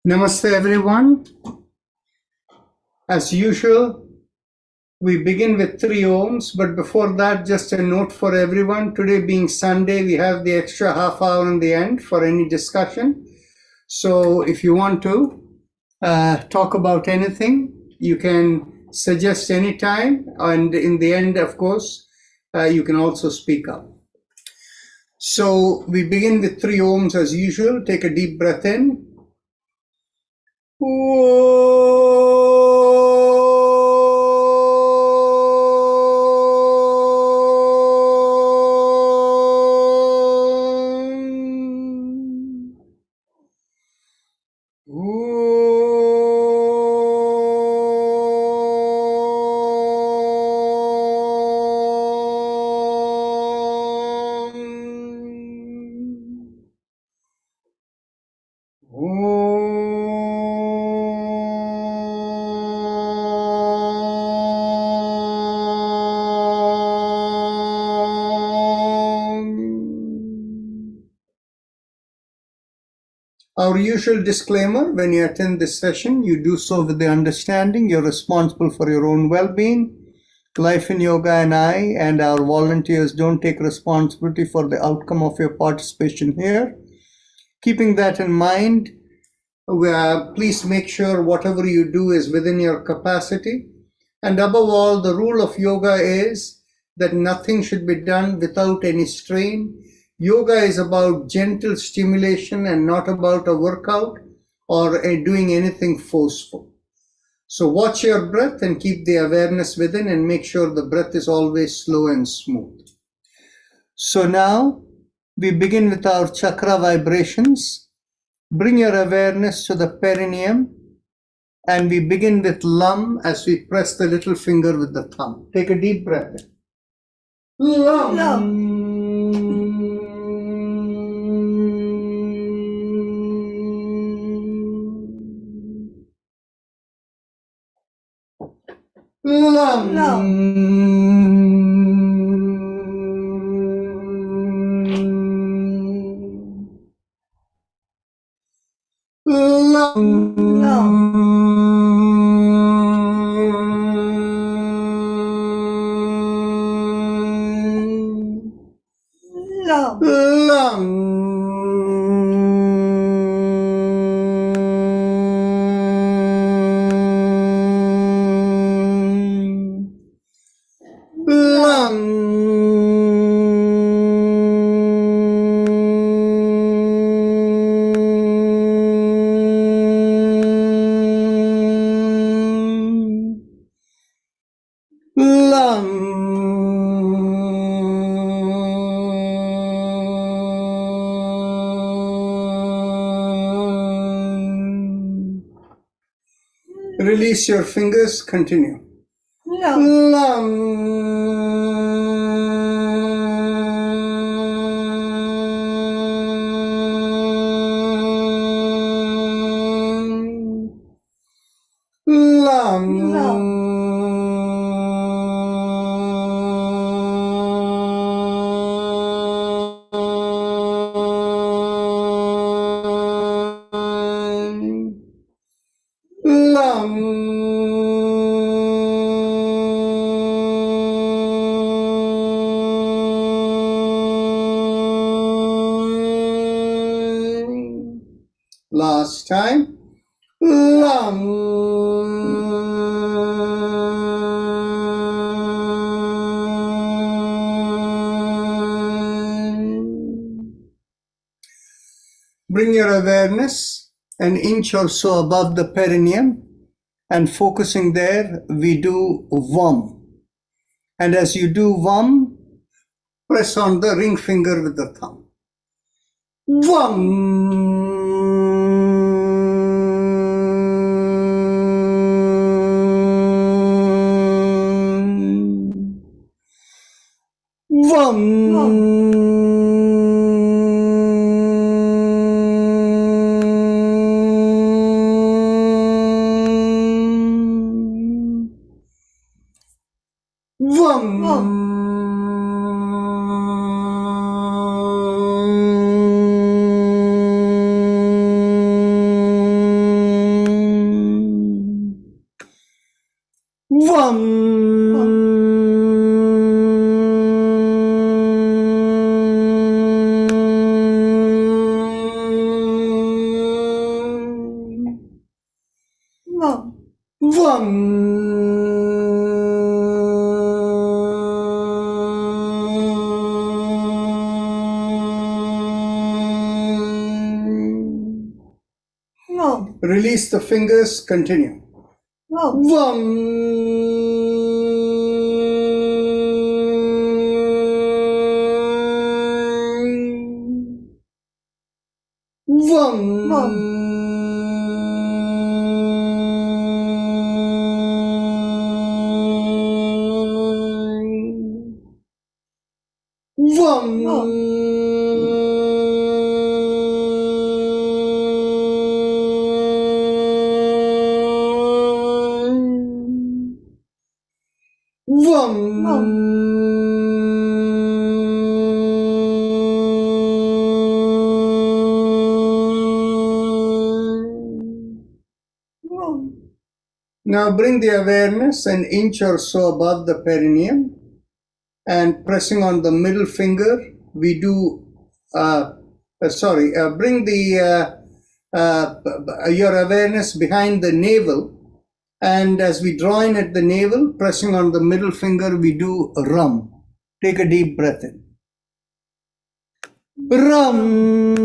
Namaste everyone. As usual, we begin with 3 Oms, but before that, just a note for everyone. Today being Sunday, we have the extra half hour in the end for any discussion. So if you want to talk about anything, you can suggest any time, and in the end, of course, you can also speak up. So we begin with 3 Oms as usual. Take a deep breath in. Our usual disclaimer: when you attend this session, you do so with the understanding you're responsible for your own well-being. Life in Yoga and I and our volunteers don't take responsibility for the outcome of your participation here. Keeping that in mind, please make sure whatever you do is within your capacity. And above all, the rule of yoga is that nothing should be done without any strain. Yoga is about gentle stimulation and not about a workout or doing anything forceful. So watch your breath and keep the awareness within, and make sure the breath is always slow and smooth. So now we begin with our chakra vibrations. Bring your awareness to the perineum, and we begin with Lam as we press the little finger with the thumb. Take a deep breath in. Lam. Lam. Release your fingers, continue. Last time. Bring your awareness an inch or so above the perineum, and focusing there, we do Vam. And as you do Vam, press on the ring finger with the thumb. Vam. Vam. Vam. Release the fingers, continue. Vam. Vam. Vam. Vam. Now bring the awareness an inch or so above the perineum, and pressing on the middle finger, we do, bring your awareness behind the navel, and as we draw in at the navel, pressing on the middle finger, we do rum. Take a deep breath in. Rum.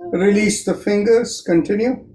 Release the fingers, continue.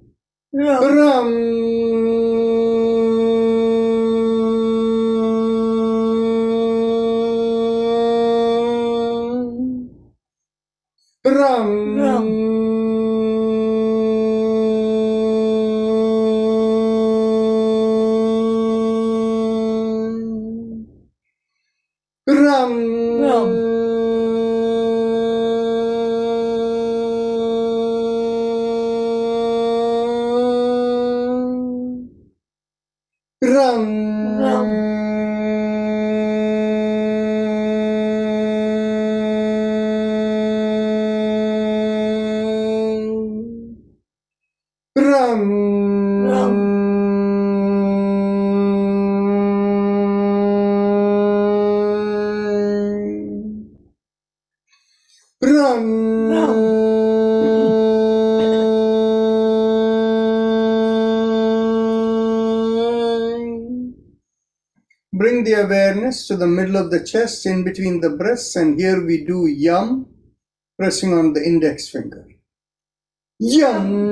Bring the awareness to the middle of the chest, in between the breasts, and here we do yum, pressing on the index finger. Yum.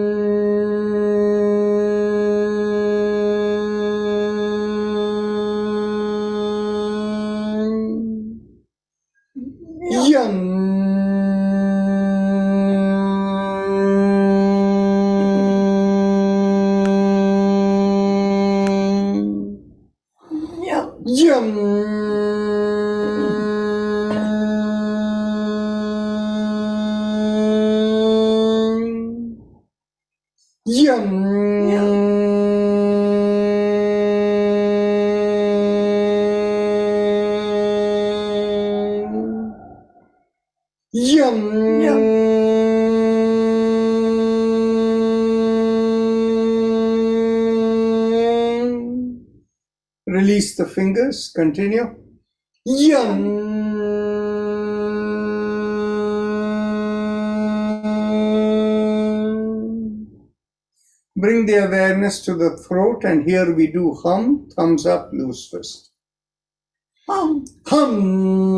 Release the fingers, continue. Bring the awareness to the throat, and here we do hum, thumbs up, loose fist. Hum. Hum.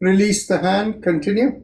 Release the hand, continue.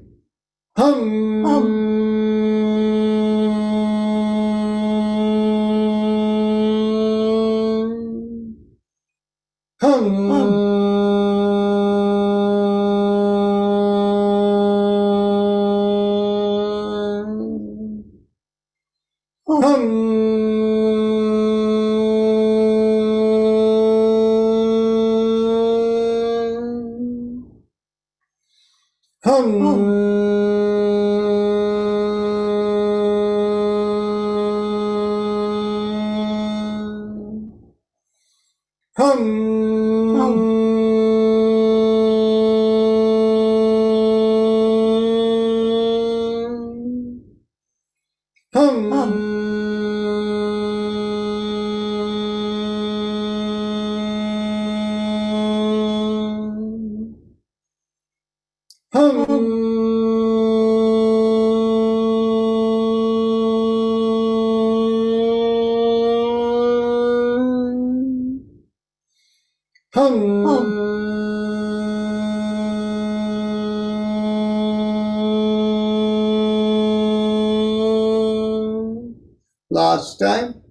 Last time.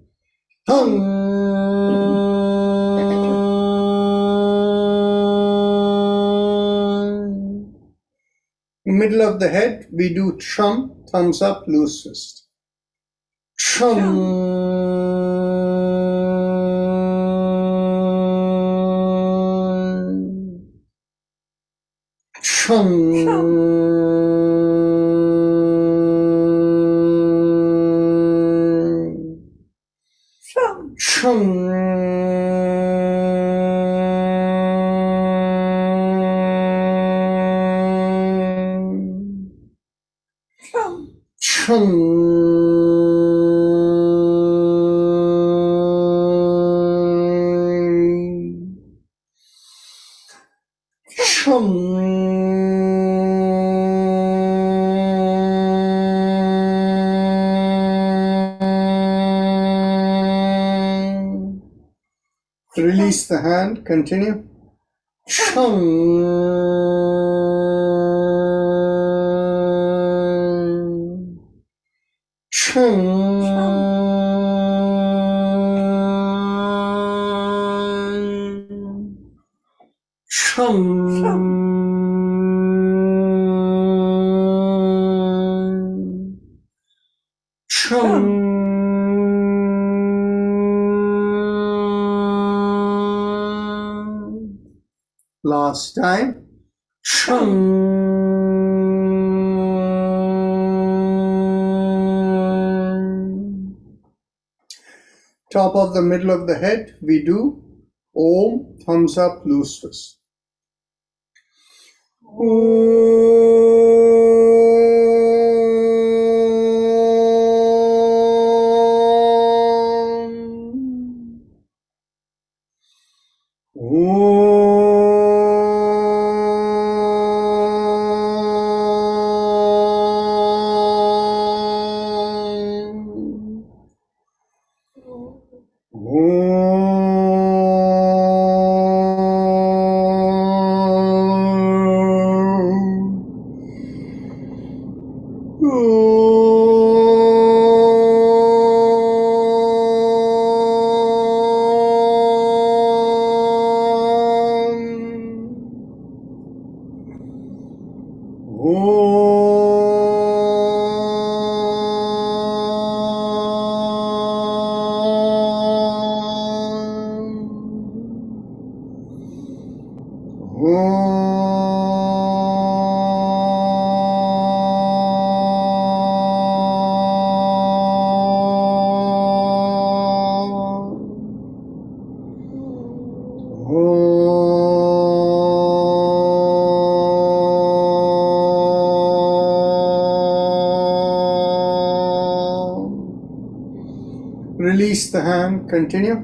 Middle of the head, we do chum, thumbs up, loose fist. Chum. Release the hand, continue. Last time. Top of the middle of the head, we do Om, thumbs up, loose fist. Release the hand. Continue.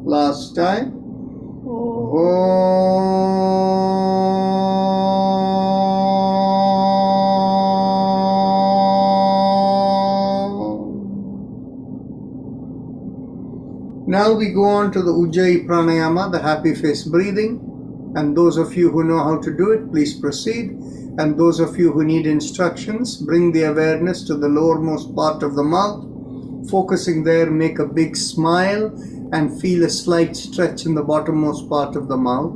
Last time. Now we go on to the Ujjayi Pranayama, the happy face breathing. And those of you who know how to do it, please proceed. And those of you who need instructions, bring the awareness to the lowermost part of the mouth. Focusing there, make a big smile and feel a slight stretch in the bottommost part of the mouth.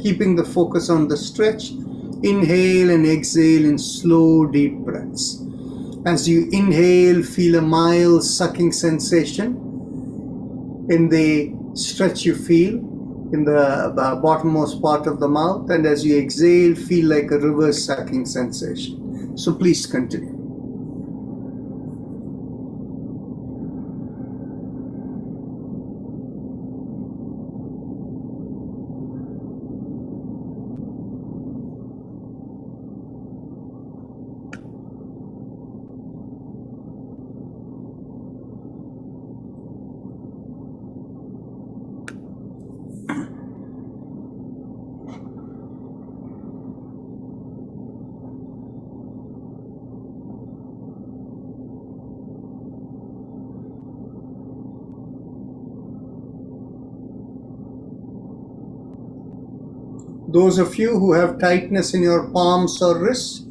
Keeping the focus on the stretch, inhale and exhale in slow, deep breaths. As you inhale, feel a mild sucking sensation in the stretch you feel in the bottommost part of the mouth, and as you exhale, feel like a reverse sucking sensation. So please continue. Those of you who have tightness in your palms or wrists,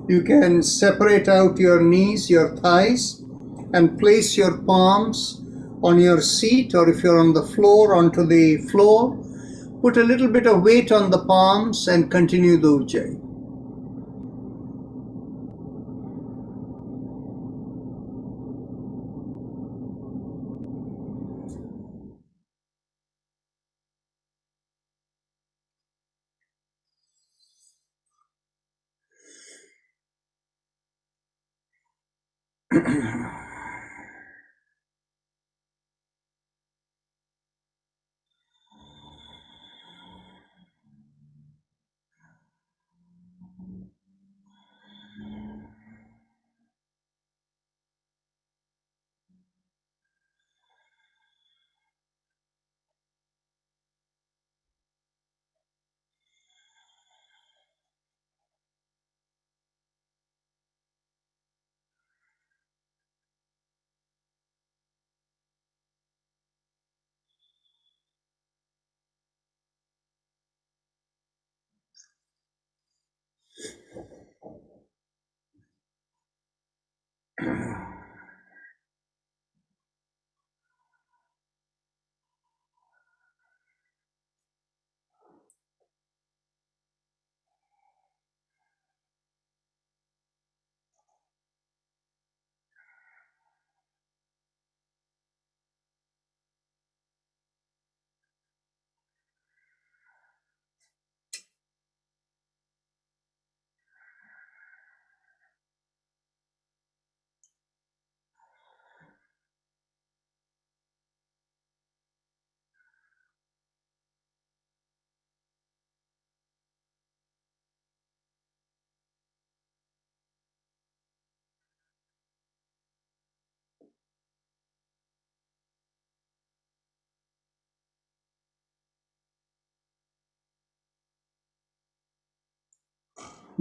you can separate out your knees, your thighs, and place your palms on your seat, or if you're on the floor, onto the floor. Put a little bit of weight on the palms and continue the Ujjayi.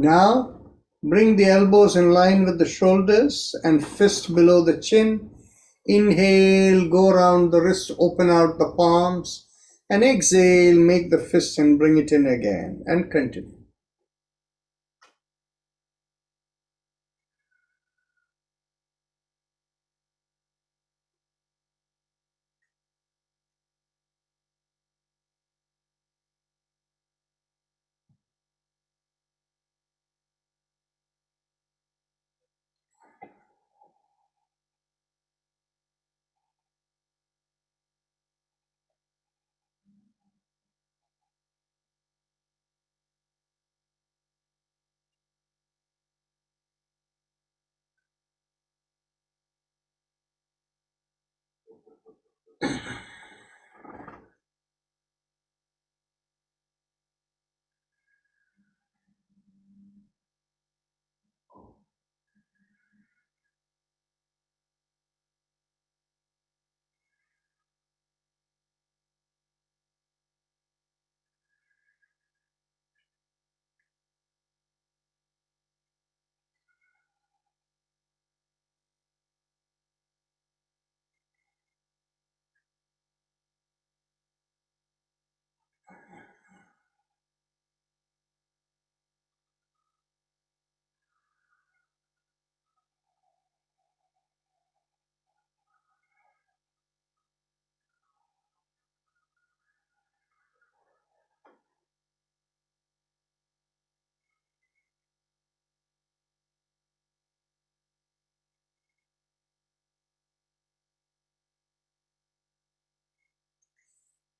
Now, bring the elbows in line with the shoulders and fist below the chin. Inhale, go around the wrist, open out the palms, and exhale, make the fist and bring it in again, and continue.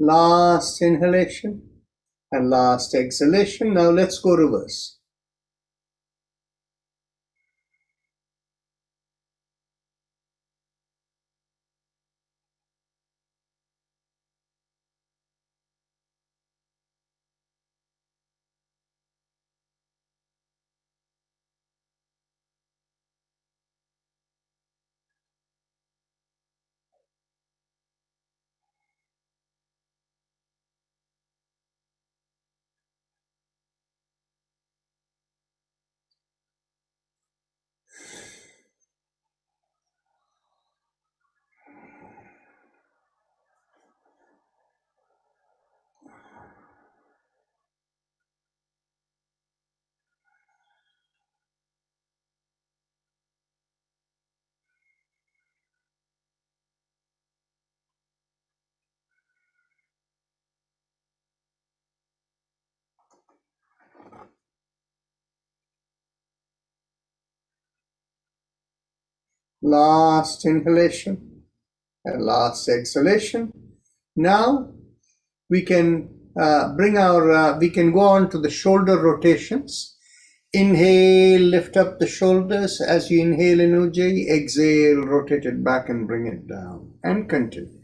Last inhalation and last exhalation. Now let's go reverse. Last inhalation and last exhalation. Now we can we can go on to the shoulder rotations. Inhale, lift up the shoulders. As you inhale in Ujjayi, exhale, rotate it back and bring it down. And continue.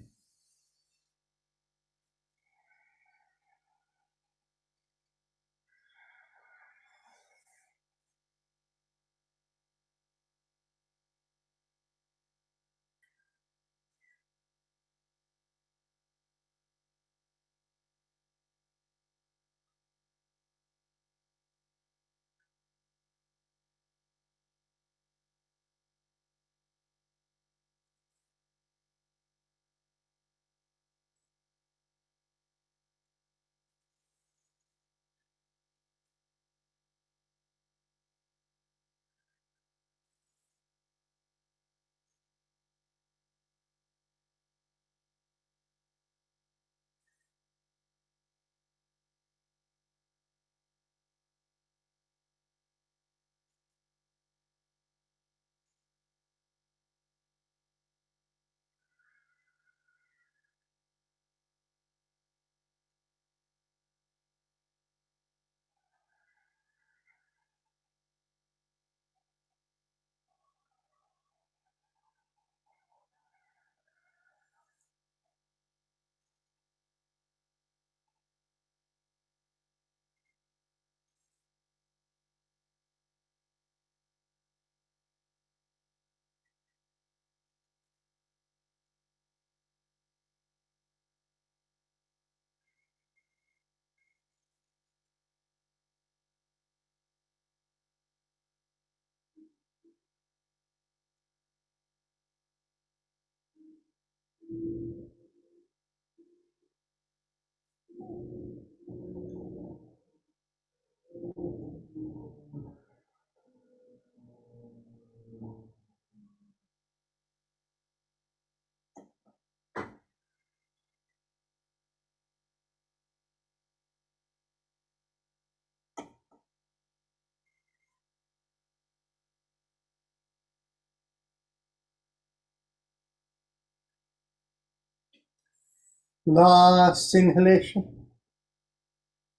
Last inhalation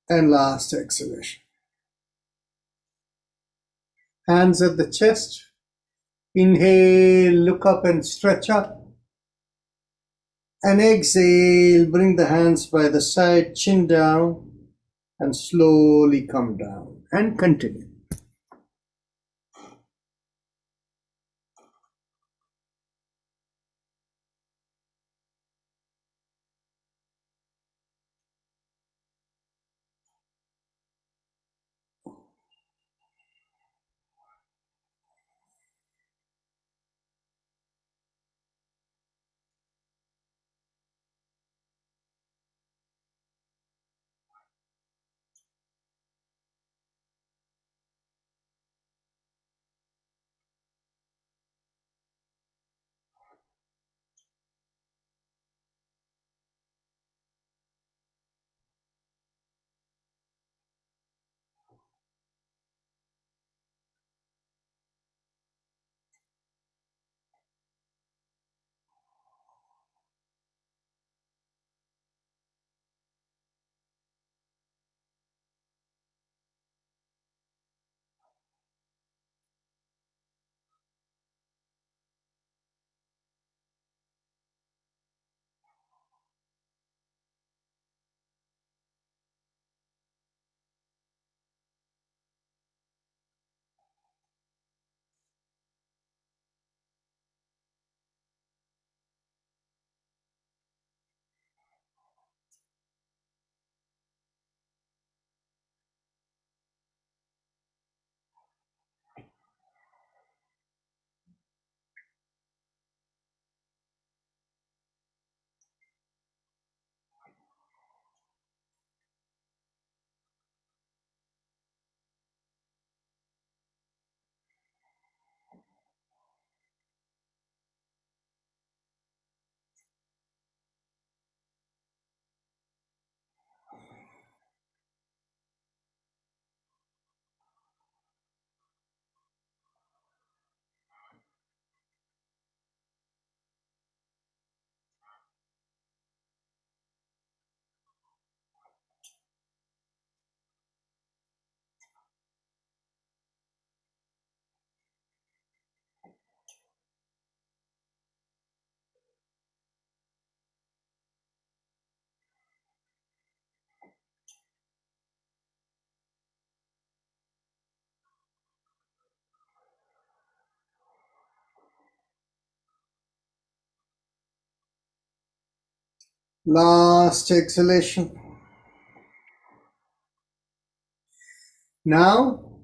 and last exhalation. Hands at the chest. Inhale, look up and stretch up. And exhale, bring the hands by the side, chin down, and slowly come down. And continue. Last exhalation. Now,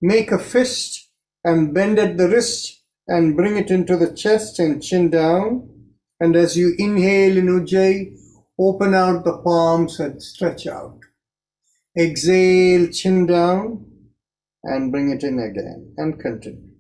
make a fist and bend at the wrist and bring it into the chest and chin down. And as you inhale in Ujjayi, open out the palms and stretch out. Exhale, chin down, and bring it in again and continue.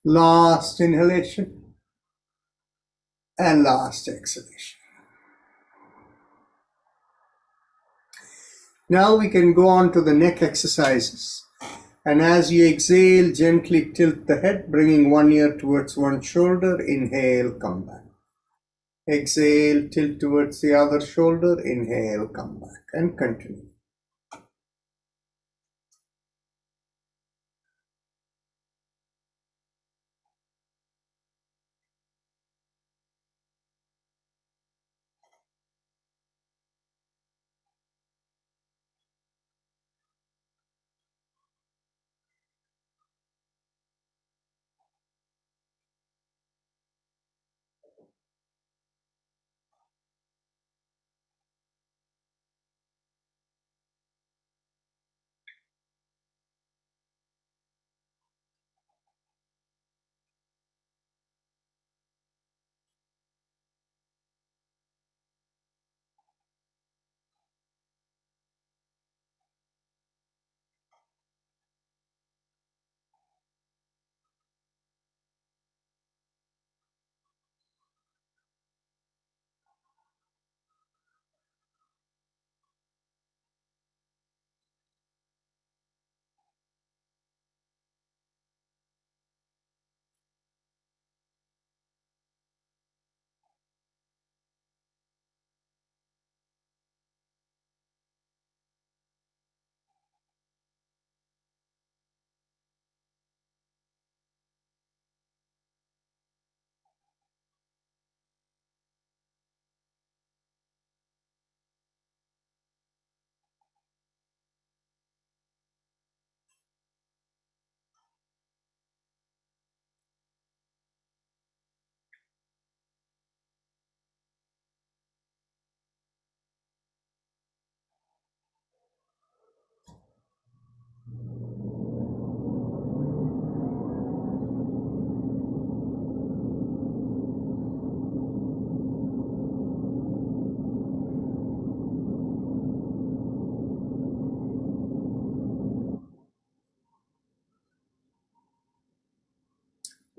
Last inhalation and last exhalation. Now we can go on to the neck exercises. And as you exhale, gently tilt the head, bringing one ear towards one shoulder. Inhale, come back. Exhale, tilt towards the other shoulder. Inhale, come back, and continue.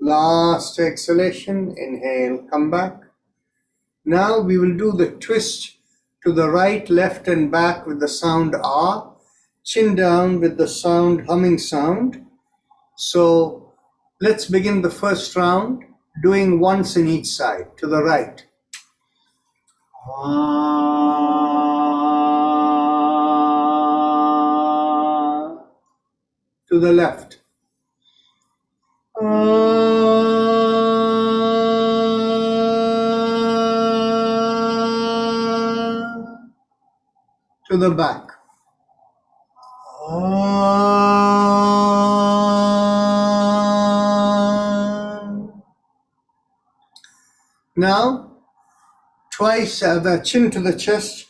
Last exhalation, inhale, come back. Now we will do the twist to the right, left, and back with the sound ah, chin down with the sound humming sound. So let's begin the first round, doing once in each side. To the right. To the left. To the back. Now, twice the chin to the chest.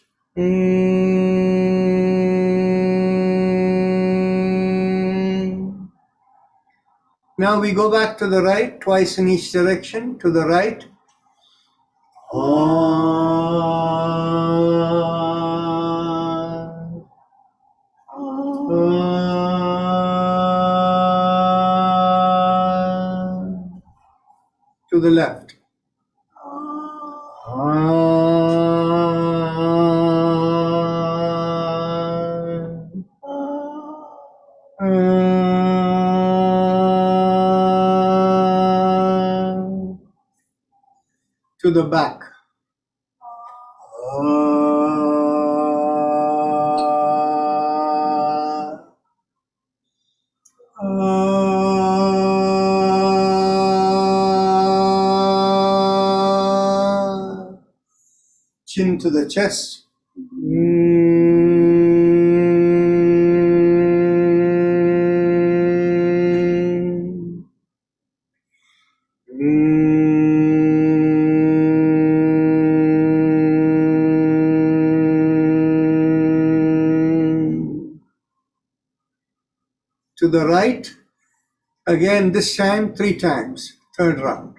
Now we go back to the right, twice in each direction, to the right. To the left. To the back. Chin to the chest. To the right. Again, this time 3 times. Third round.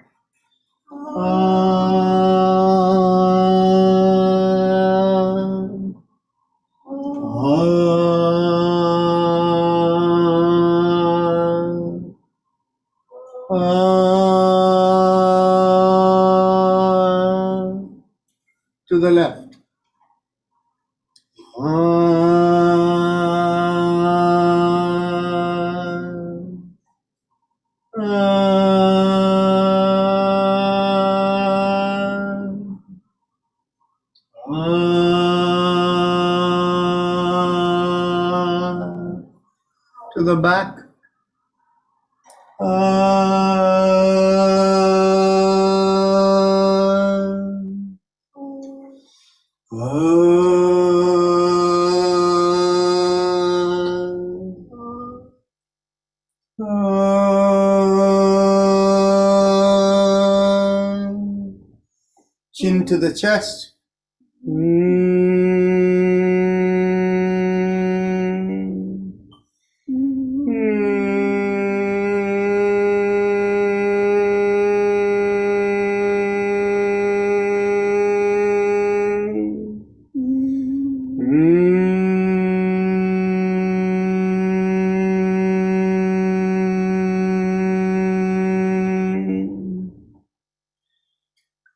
To the left. To the back. Chin to the chest.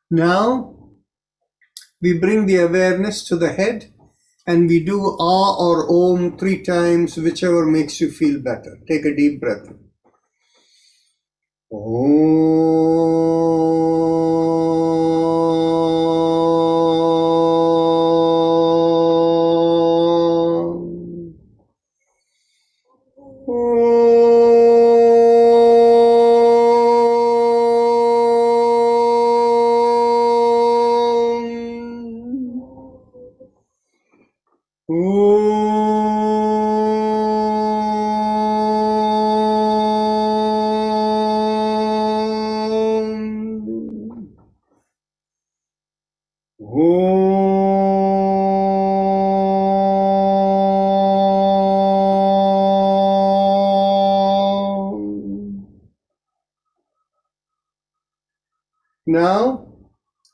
Now we bring the awareness to the head and we do Ah or Om 3 times, whichever makes you feel better. Take a deep breath. Now,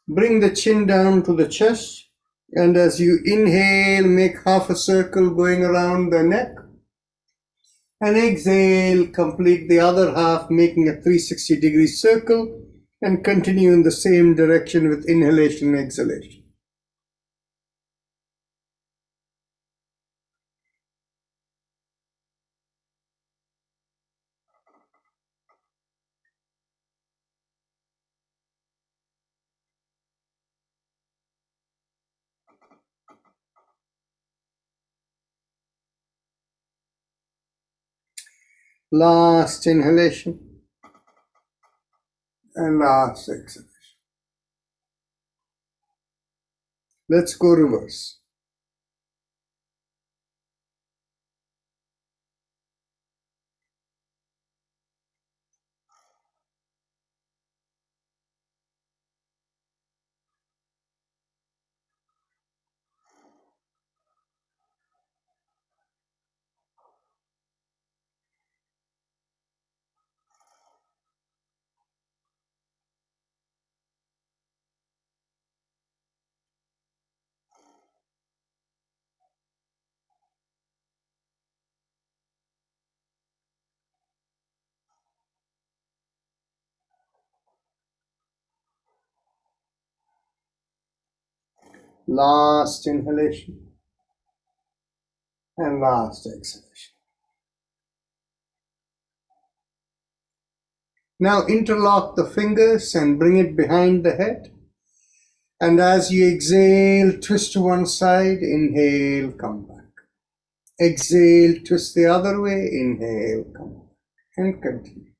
bring the chin down to the chest, and as you inhale, make half a circle going around the neck, and exhale, complete the other half, making a 360-degree circle, and continue in the same direction with inhalation and exhalation. Last inhalation and last exhalation. Let's go reverse. Last inhalation and last exhalation. Now interlock the fingers and bring it behind the head. And as you exhale, twist to one side, inhale, come back. Exhale, twist the other way, inhale, come back. And continue.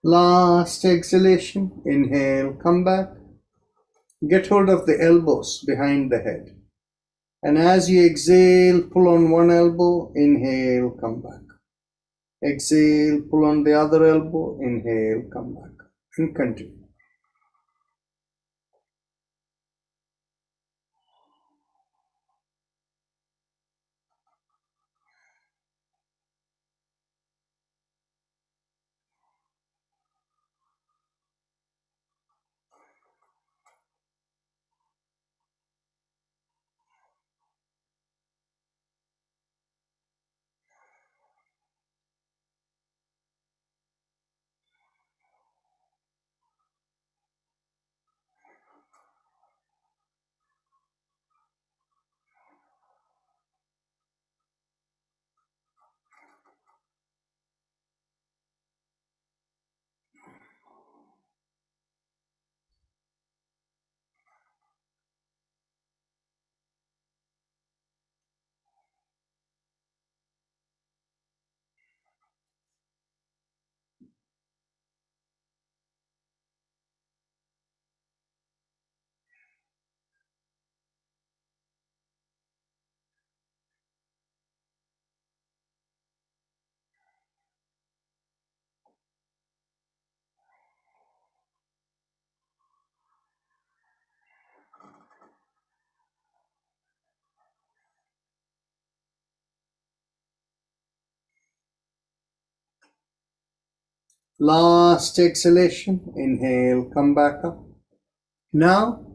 Last exhalation, inhale, come back. Get hold of the elbows behind the head. And as you exhale, pull on one elbow, inhale, come back. Exhale, pull on the other elbow, inhale, come back. And continue. Last exhalation, inhale, come back up. Now,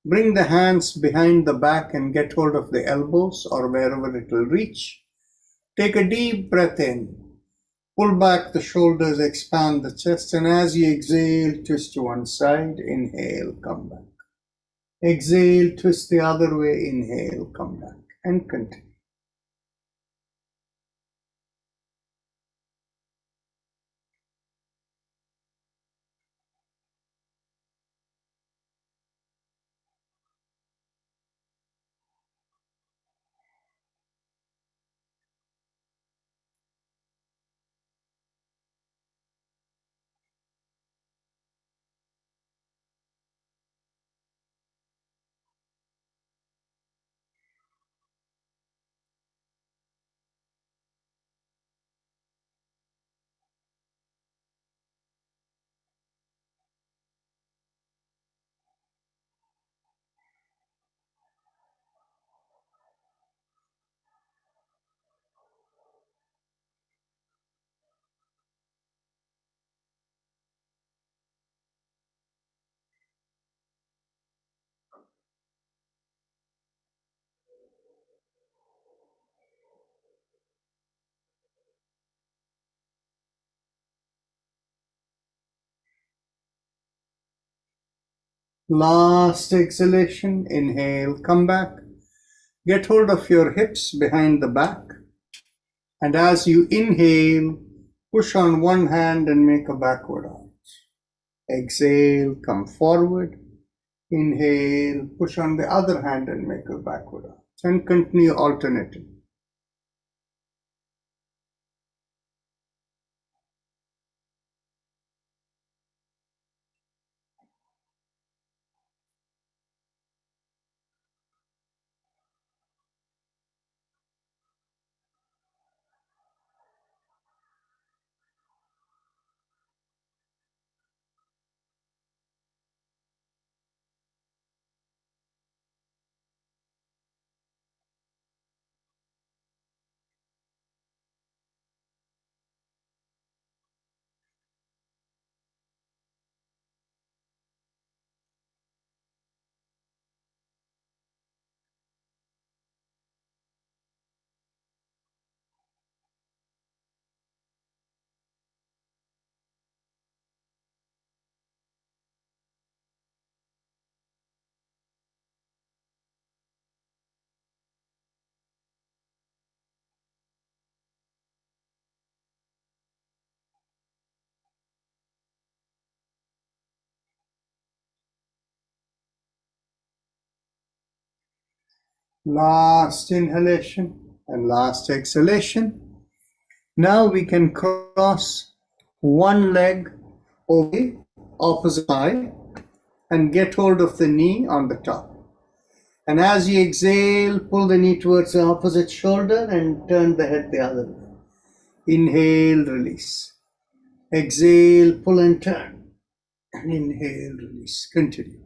bring the hands behind the back and get hold of the elbows or wherever it will reach. Take a deep breath in. Pull back the shoulders, expand the chest, and as you exhale, twist to one side. Inhale, come back. Exhale, twist the other way. Inhale, come back. And continue. Last exhalation, inhale, come back. Get hold of your hips behind the back. And as you inhale, push on one hand and make a backward arch. Exhale, come forward. Inhale, push on the other hand and make a backward arch. And continue alternating. Last inhalation and last exhalation. Now we can cross one leg away, opposite side, and get hold of the knee on the top. And as you exhale, pull the knee towards the opposite shoulder and turn the head the other way. Inhale, release. Exhale, pull and turn. And inhale, release. Continue.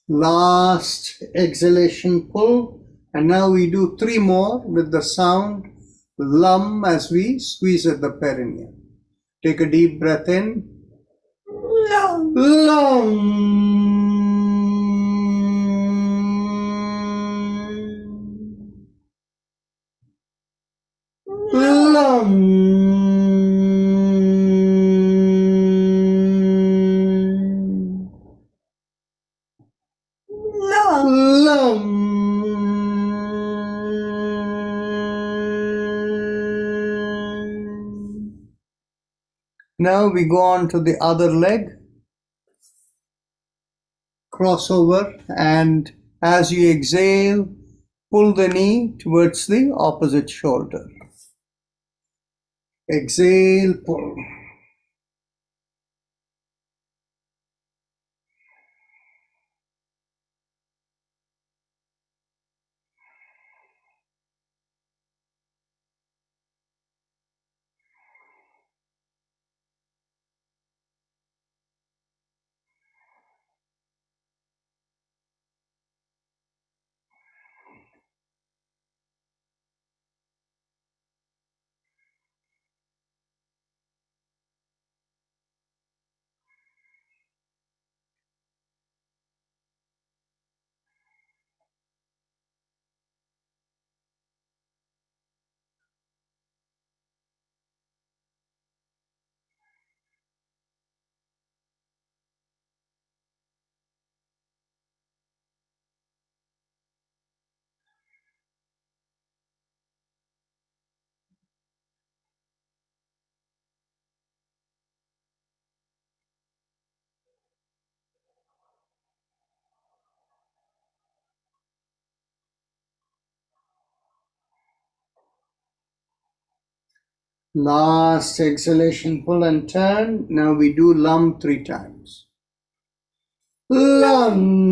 Last exhalation, pull. And now we do 3 more with the sound lum as we squeeze at the perineum. Take a deep breath in. Lum. Now we go on to the other leg. Crossover, and as you exhale, pull the knee towards the opposite shoulder. Exhale, pull. Last exhalation, pull and turn. Now we do lum 3 times. Lum.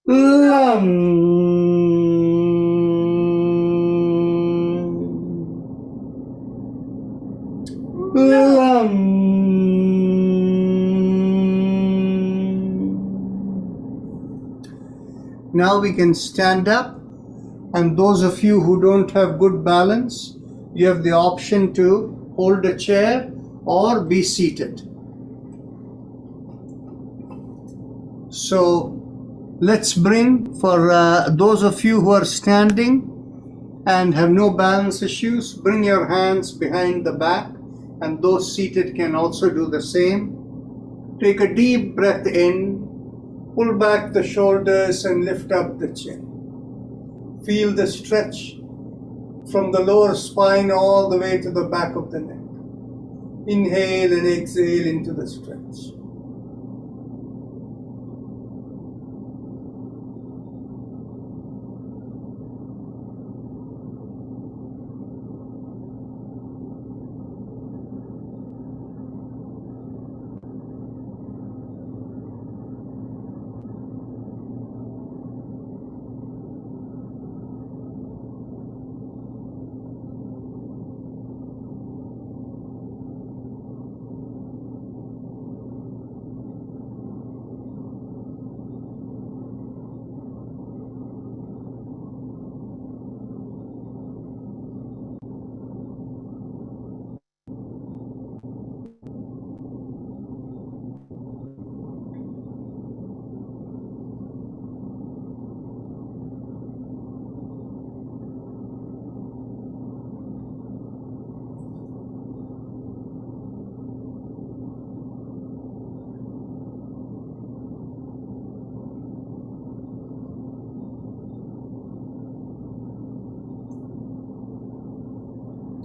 Lum. Lum. Now we can stand up, and those of you who don't have good balance, you have the option to hold a chair or be seated. So let's bring, for those of you who are standing and have no balance issues, bring your hands behind the back, and those seated can also do the same. Take a deep breath in, pull back the shoulders and lift up the chin. Feel the stretch from the lower spine all the way to the back of the neck. Inhale and exhale into the stretch.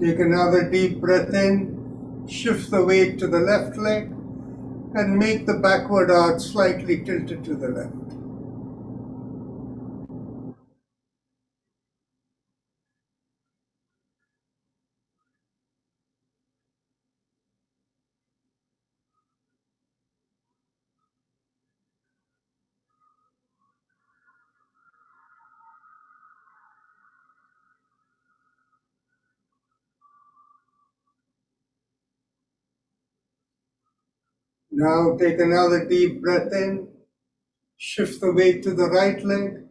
Take another deep breath in, shift the weight to the left leg, and make the backward arch slightly tilted to the left. Now take another deep breath in, shift the weight to the right leg,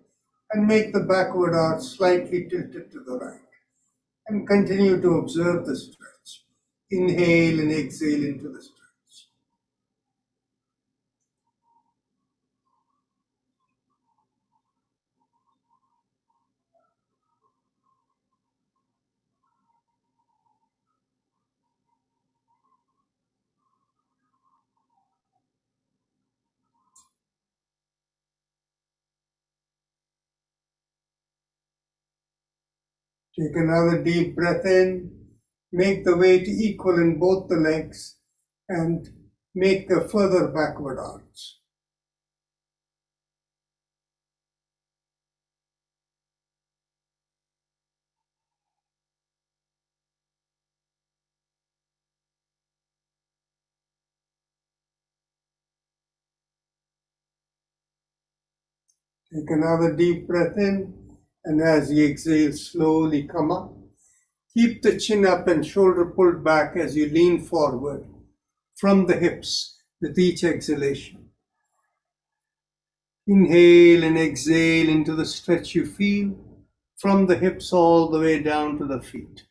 and make the backward arch slightly tilted to the right. And continue to observe the stretch. Inhale and exhale into the stretch. Take another deep breath in, make the weight equal in both the legs, and make a further backward arch. Take another deep breath in, and as you exhale, slowly come up. Keep the chin up and shoulder pulled back as you lean forward from the hips with each exhalation. Inhale and exhale into the stretch you feel from the hips all the way down to the feet.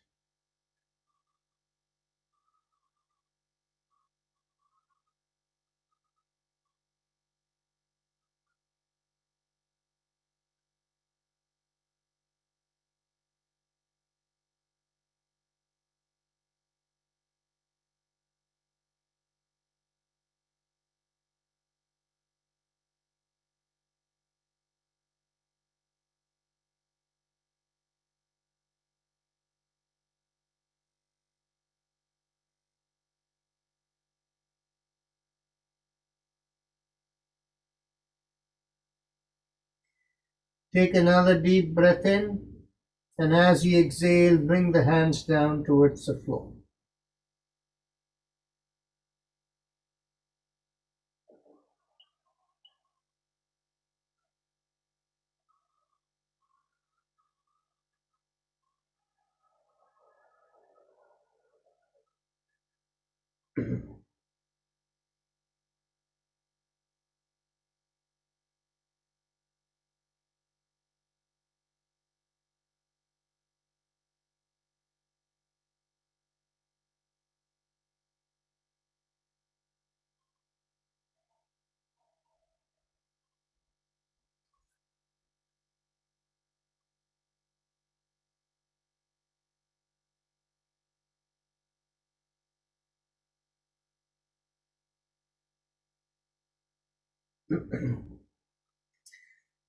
Take another deep breath in, and as you exhale, bring the hands down towards the floor.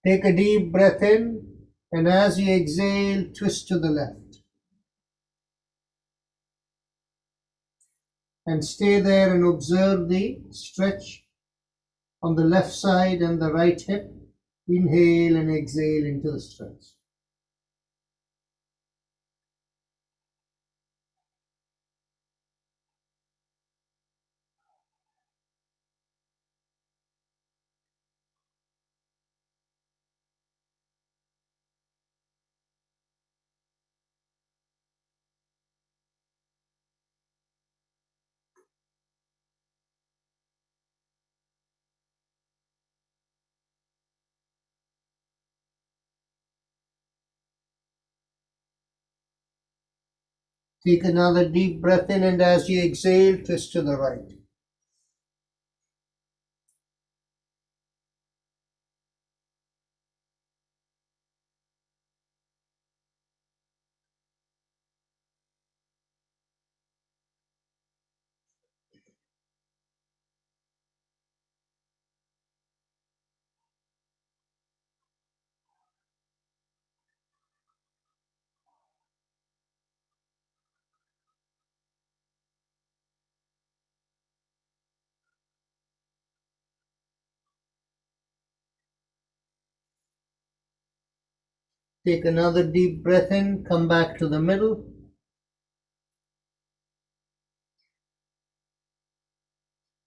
Take a deep breath in, and as you exhale, twist to the left. And stay there and observe the stretch on the left side and the right hip. Inhale and exhale into the stretch. Take another deep breath in, and as you exhale, twist to the right. Take another deep breath in, come back to the middle.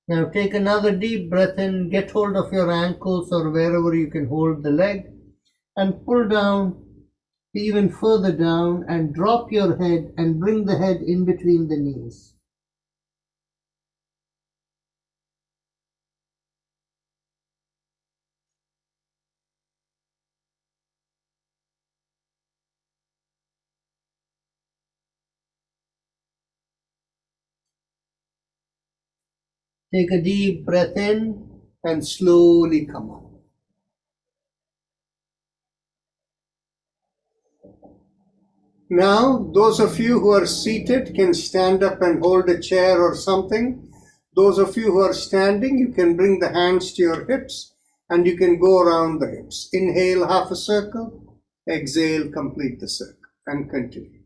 Now take another deep breath in, get hold of your ankles or wherever you can hold the leg and pull down even further down and drop your head and bring the head in between the knees. Take a deep breath in and slowly come up. Now, those of you who are seated can stand up and hold a chair or something. Those of you who are standing, you can bring the hands to your hips and you can go around the hips. Inhale half a circle, exhale, complete the circle and continue.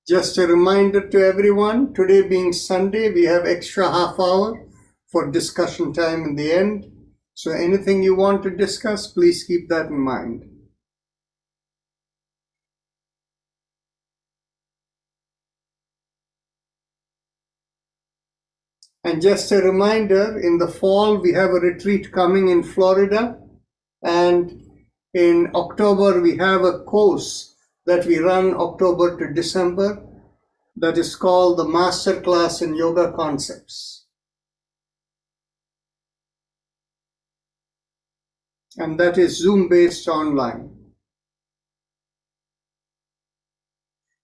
Just a reminder to everyone, today being Sunday, we have extra half hour for discussion time in the end. So anything you want to discuss, please keep that in mind. And just a reminder, in the fall, we have a retreat coming in Florida. And in October, we have a course that we run October to December that is called the Master Class in Yoga Concepts. And that is Zoom-based online.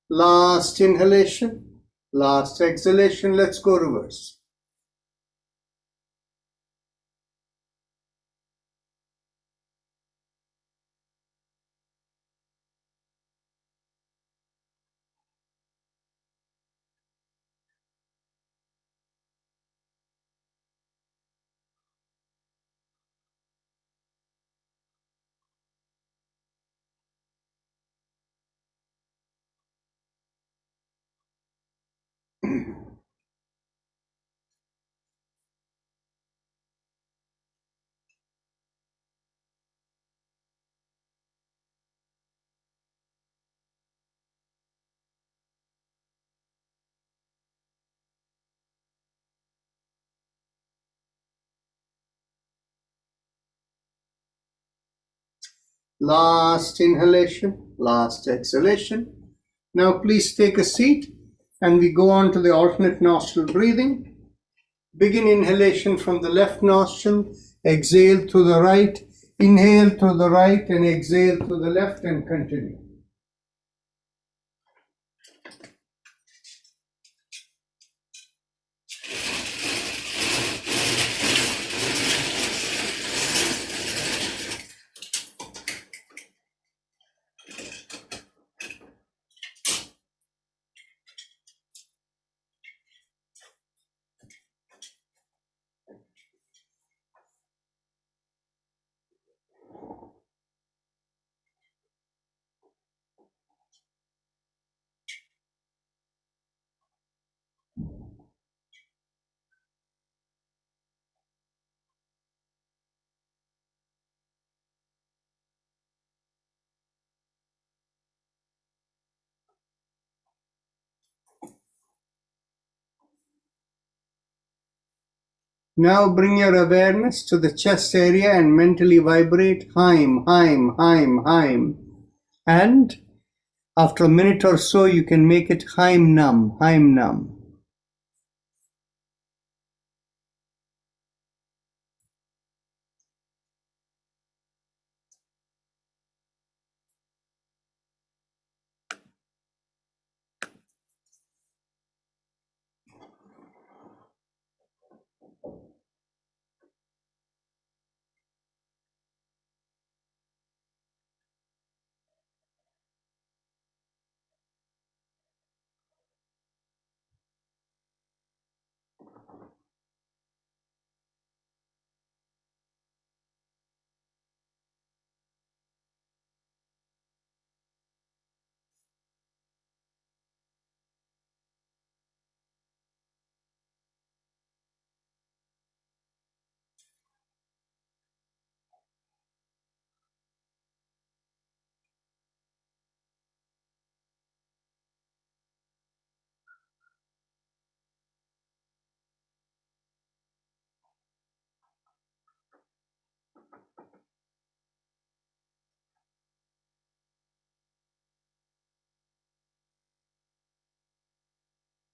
Last inhalation, last exhalation. Let's go reverse. Last inhalation, last exhalation. Now please take a seat and we go on to the alternate nostril breathing. Begin inhalation from the left nostril, exhale through the right, inhale through the right and exhale through the left and continue. Now bring your awareness to the chest area and mentally vibrate Haim, Haim, Haim, Haim. And after a minute or so, you can make it Haim Nam, Haim Nam.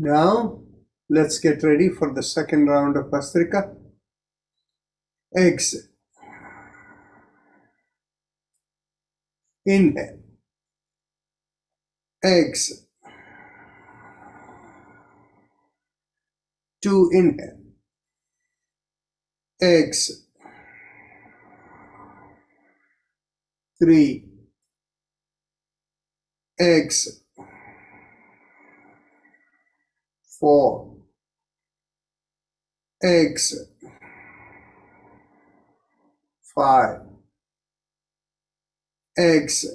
Now, let's get ready for the second round of Bhastrika. Exit. Inhale. Exit. 2, inhale. Exit. 3. Exit. 4. Exit. 5. Exit.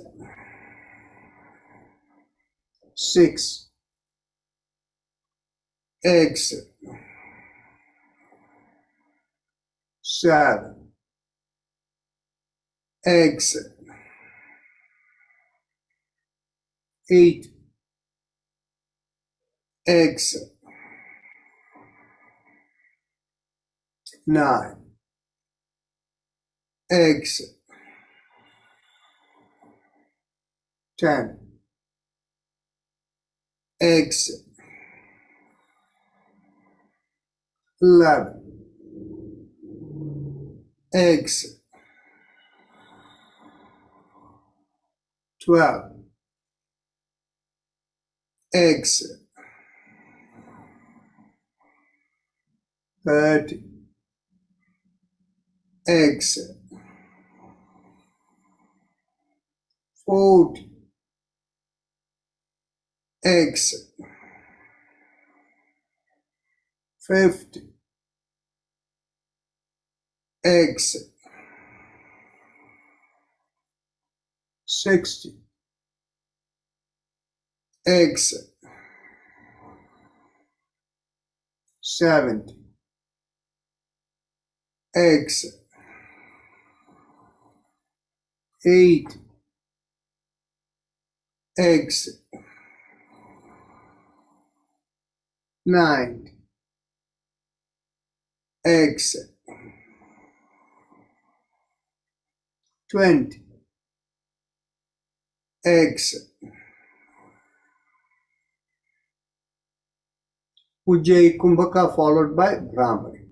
6. Exit. 7. Exit. 8. Exit. 9. Exit. 10. Exit. 11. Exit. 12. Exit. 30. Exit. 40. Exit. 50. Exit. 60. Exit. 70. Exit. 80. Exit. 90. Exit. 20. Exit. Ujjayi Kumbhaka followed by Brahmari.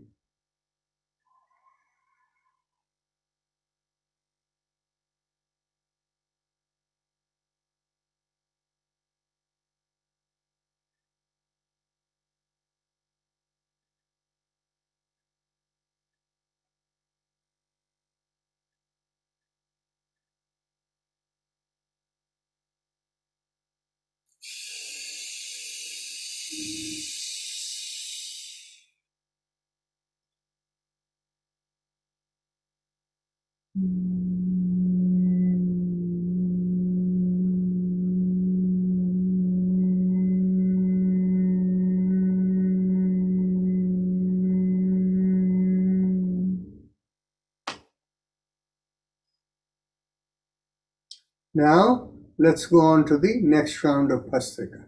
Now, let's go on to the next round of Bhastrika.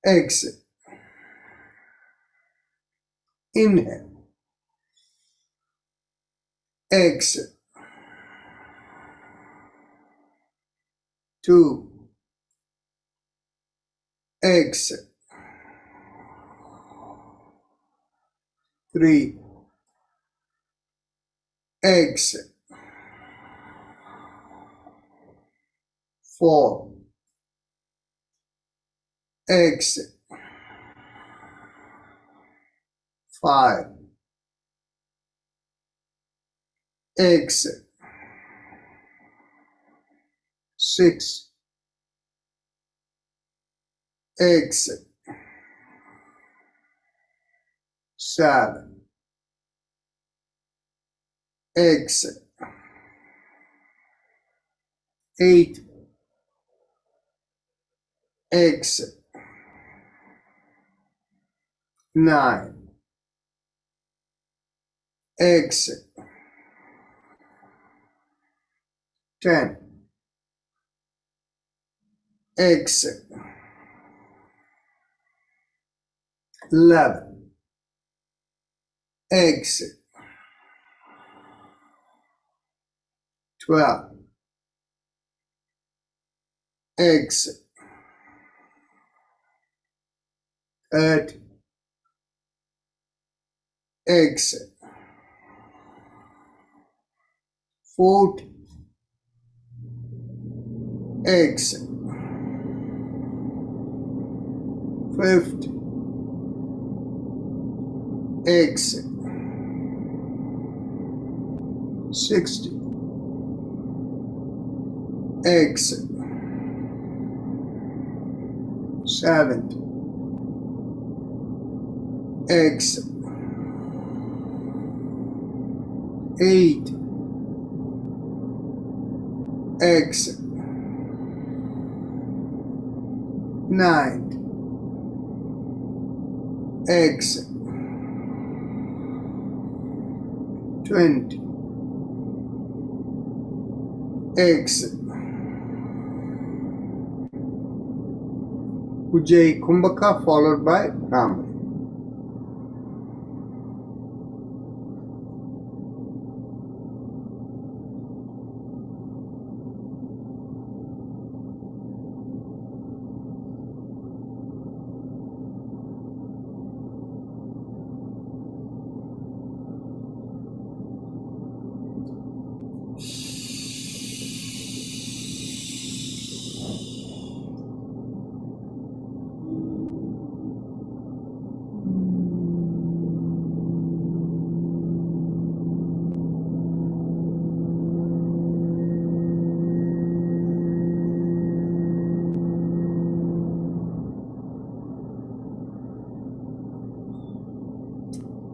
Exit. Inhale. Exit. 2. Exit. 3. Exit. 4. Exit. 5. Exit. 6. Exit. 7. Exit. 8. Exit. 9. Exit. 10. Exit. 11. Exit. 12. Exit. Earth, exit. Fourth, exit. Fifth, exit. Sixth, exit. Seventh, exit. Eighth, exit. Ninth, exit. 20, exit. Ujjayi Kumbhaka followed by Brahmari.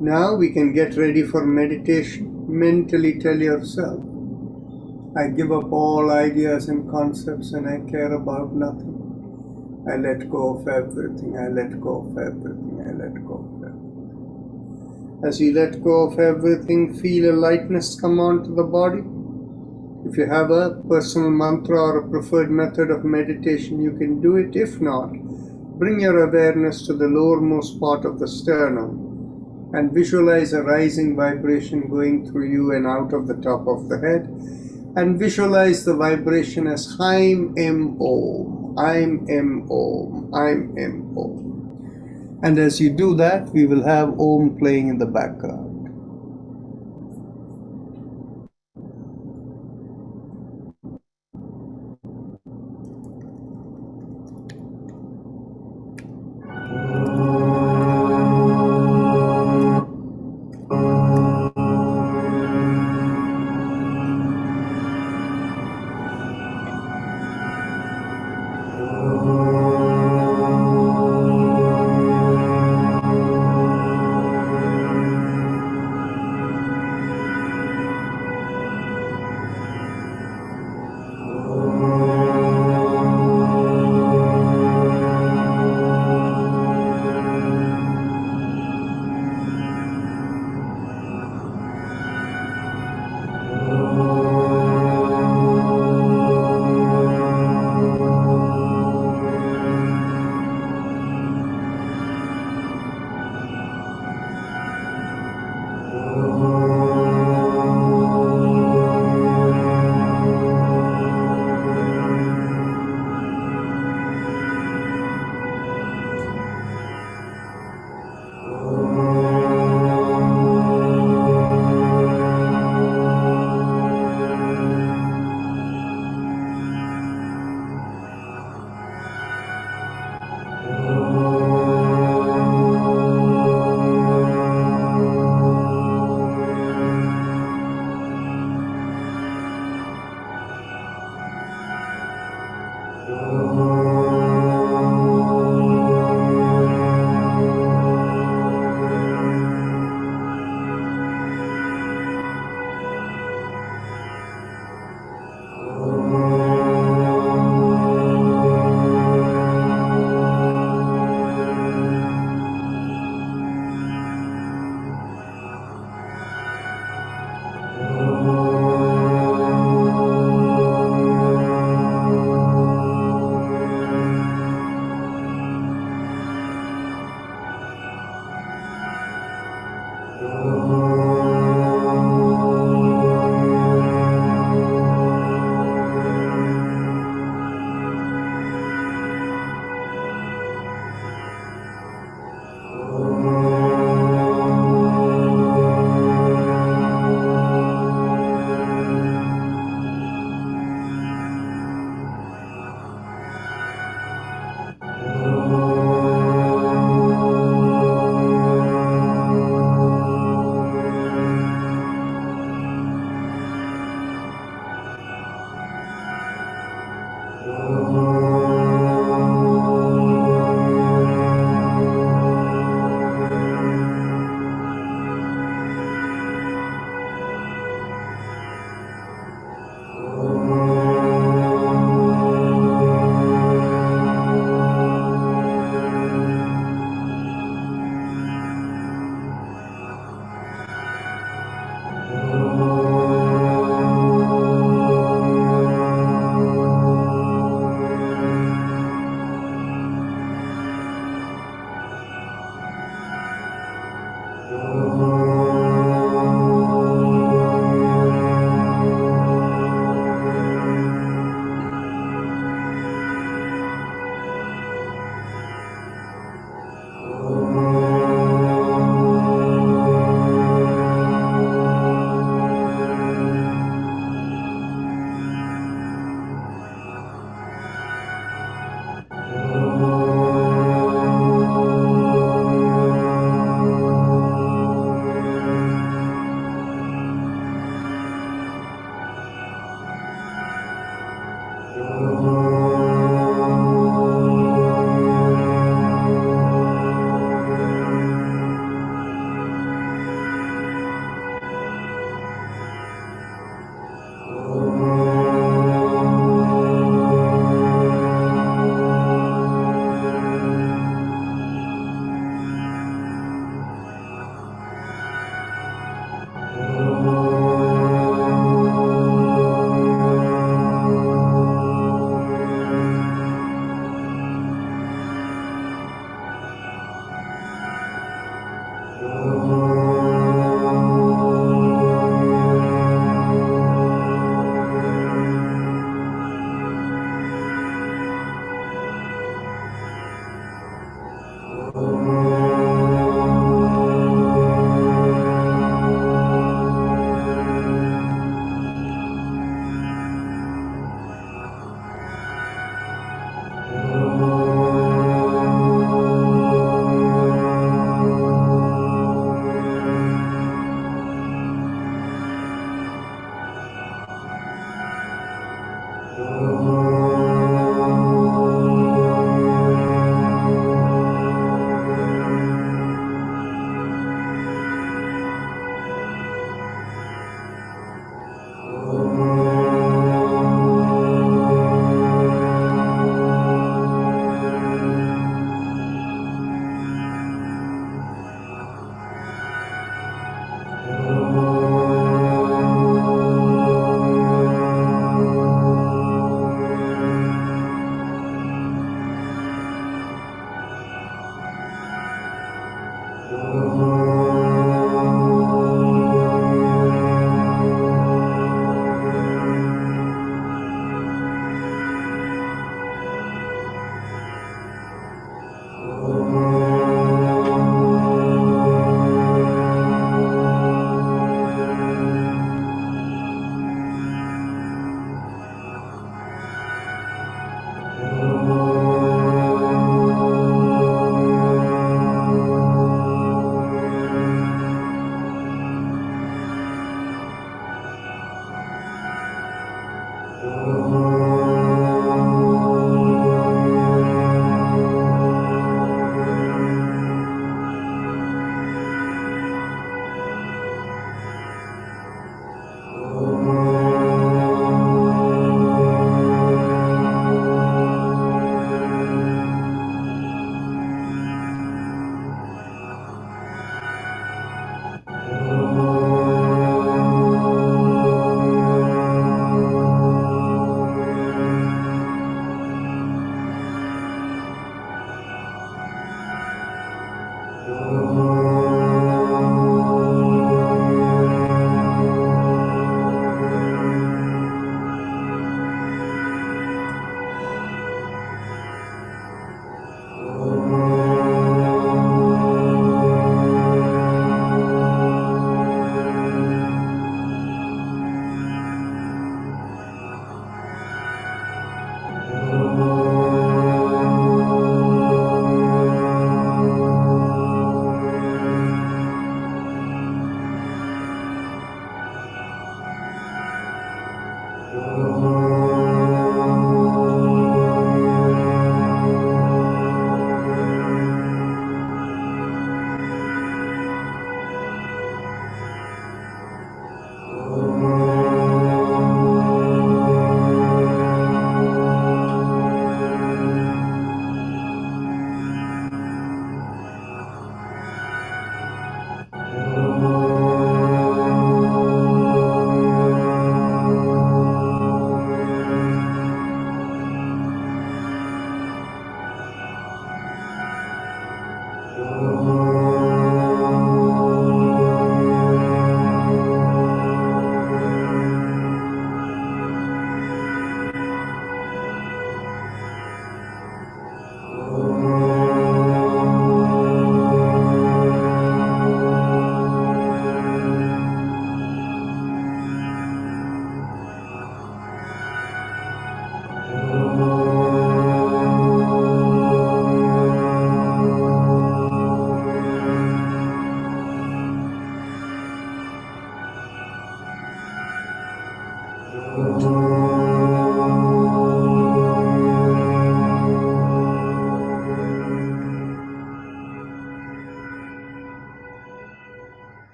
Now we can get ready for meditation. Mentally tell yourself, I give up all ideas and concepts and I care about nothing. I let go of everything. I let go of everything. I let go of everything. As you let go of everything, feel a lightness come onto the body. If you have a personal mantra or a preferred method of meditation, you can do it. If not, bring your awareness to the lowermost part of the sternum and visualize a rising vibration going through you and out of the top of the head. And visualize the vibration as Aim Em Om, Aim Em Om, Aim Em Om. And as you do that, we will have Om playing in the background.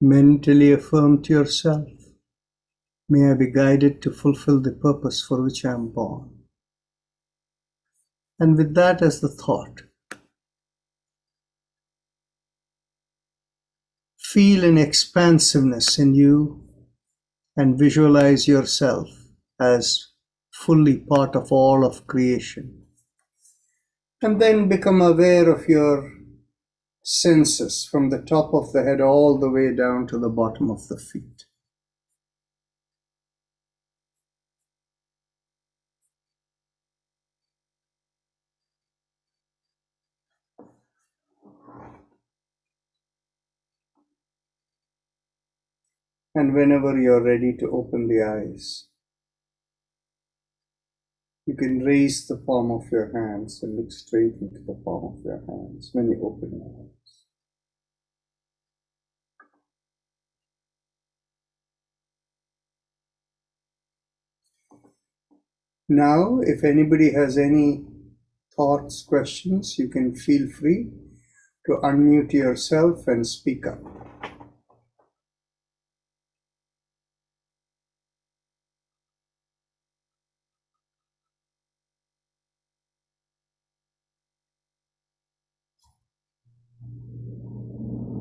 Mentally affirm to yourself, may I be guided to fulfill the purpose for which I am born. And with that as the thought, feel an expansiveness in you and visualize yourself as fully part of all of creation. And then become aware of your senses from the top of the head all the way down to the bottom of the feet. And whenever you're ready to open the eyes, you can raise the palm of your hands and look straight into the palm of your hands when you open your eyes. Now, if anybody has any thoughts, questions, you can feel free to unmute yourself and speak up.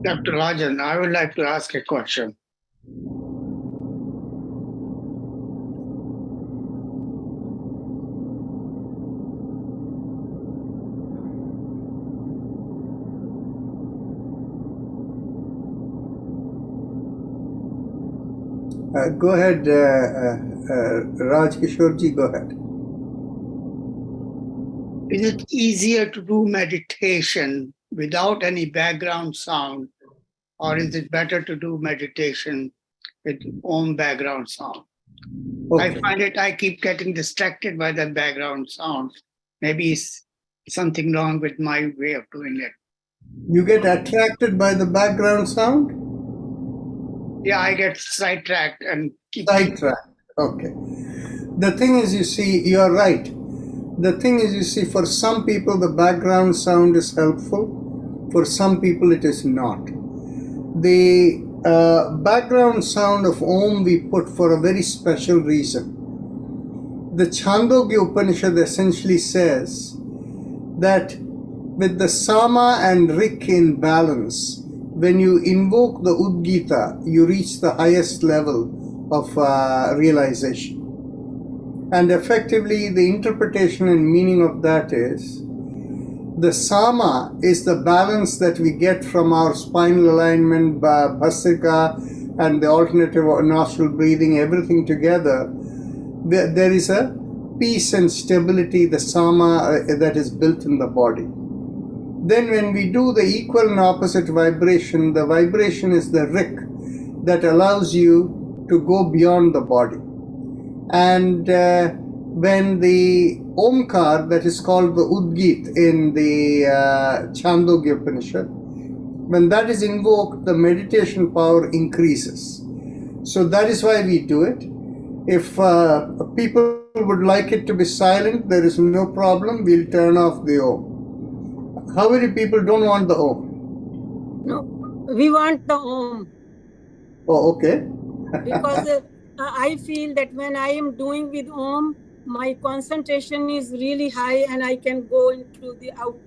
Dr. Rajan, I would like to ask a question. Go ahead, Raj Kishorji, go ahead. Is it easier to do meditation without any background sound, or is it better to do meditation with Om background sound? Okay. I find it, I keep getting distracted by that background sound. Maybe it's something wrong with my way of doing it. You get attracted by the background sound? Yeah, I get sidetracked and keep Sidetracked. Okay. The thing is, you see, you're right. The thing is, you see, for some people, the background sound is helpful. For some people, it is not. The background sound of Om we put for a very special reason. The Chandogya Upanishad essentially says that with the Sama and Rik in balance, when you invoke the Udgita, you reach the highest level of realization. And effectively, the interpretation and meaning of that is, the Sama is the balance that we get from our spinal alignment, Bhastrika, and the alternative nostril breathing, everything together. There is a peace and stability, the Sama, that is built in the body. Then when we do the equal and opposite vibration, the vibration is the Rik that allows you to go beyond the body. And when the Omkar, that is called the Udgit in the Chandogya Upanishad, when that is invoked, the meditation power increases. So that is why we do it. If people would like it to be silent, there is no problem. We'll turn off the Om. How many people don't want the Om? No, we want the Om. Oh, okay. Because I feel that when I am doing with Om, my concentration is really high and I can go into the out.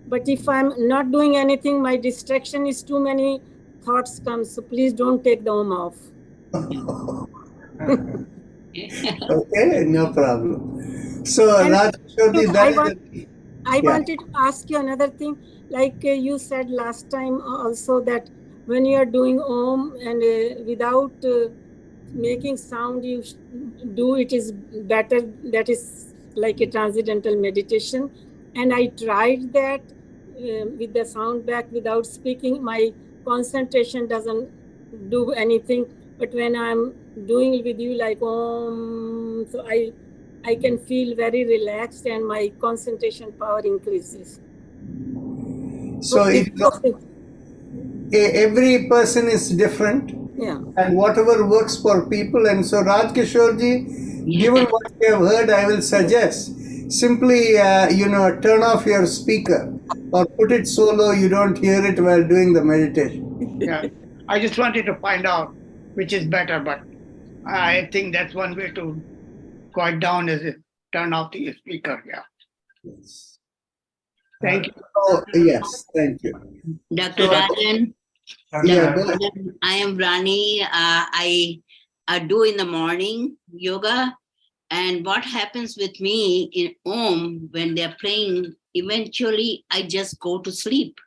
But if I'm not doing anything, my distraction is too many thoughts come. So please don't take the Om off. Okay, no problem. So, And Raj Kishorji, I Yeah. wanted to ask you another thing. Like you said last time also that when you are doing Om and without making sound, you do it is better. That is like a transcendental meditation. And I tried that with the sound back without speaking. My concentration doesn't do anything. But when I'm doing it with you like Om, so I can feel very relaxed and my concentration power increases. So every person is different, Yeah. and whatever works for people. And so, Raj Kishorji, given what you have heard, I will suggest simply, turn off your speaker or put it so low you don't hear it while doing the meditation. Yeah. I just wanted to find out which is better, but I think that's one way to quiet down is it turn off the speaker. Yeah. Yes. Thank you. Oh, yes, thank you. Dr. So- Rajan, Yeah, go ahead. I am Rani. I do in the morning yoga. And what happens with me in Om when they're playing, eventually I just go to sleep.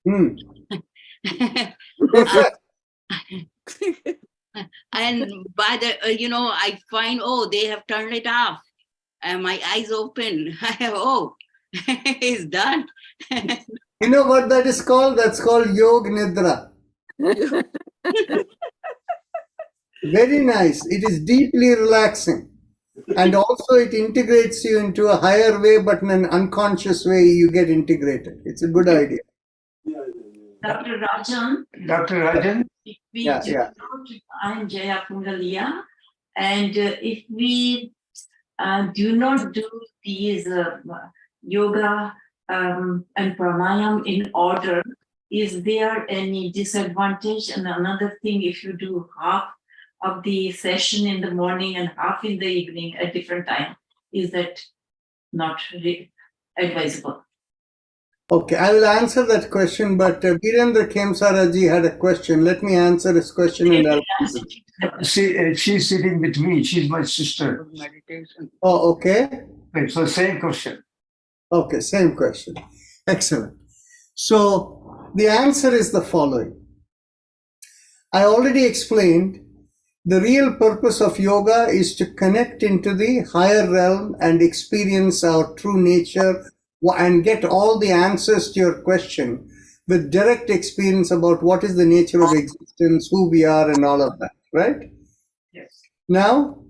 Hmm. Perfect. And by the, I find, oh, they have turned it off. And my eyes open. I have, oh, it's done. You know what that is called? That's called Yog Nidra. Very nice. It is deeply relaxing. And also it integrates you into a higher way, but in an unconscious way, you get integrated. It's a good idea. Dr. Rajan, Dr. Rajan? if we Yeah, do yeah. not, I'm Jaya Pungalia, and if we do not do these yoga and pranayam in order, is there any disadvantage? And another thing, if you do half of the session in the morning and half in the evening at different time, is that not advisable? Okay, I will answer that question, but Virendra Khemsaraji had a question. Let me answer his question and I'll... She's sitting with me. She's my sister. Meditation. Oh, okay. Right, so same question. Okay, same question. Excellent. So the answer is the following. I already explained the real purpose of yoga is to connect into the higher realm and experience our true nature and get all the answers to your question with direct experience about what is the nature of existence, who we are, and all of that, right? Yes. Now,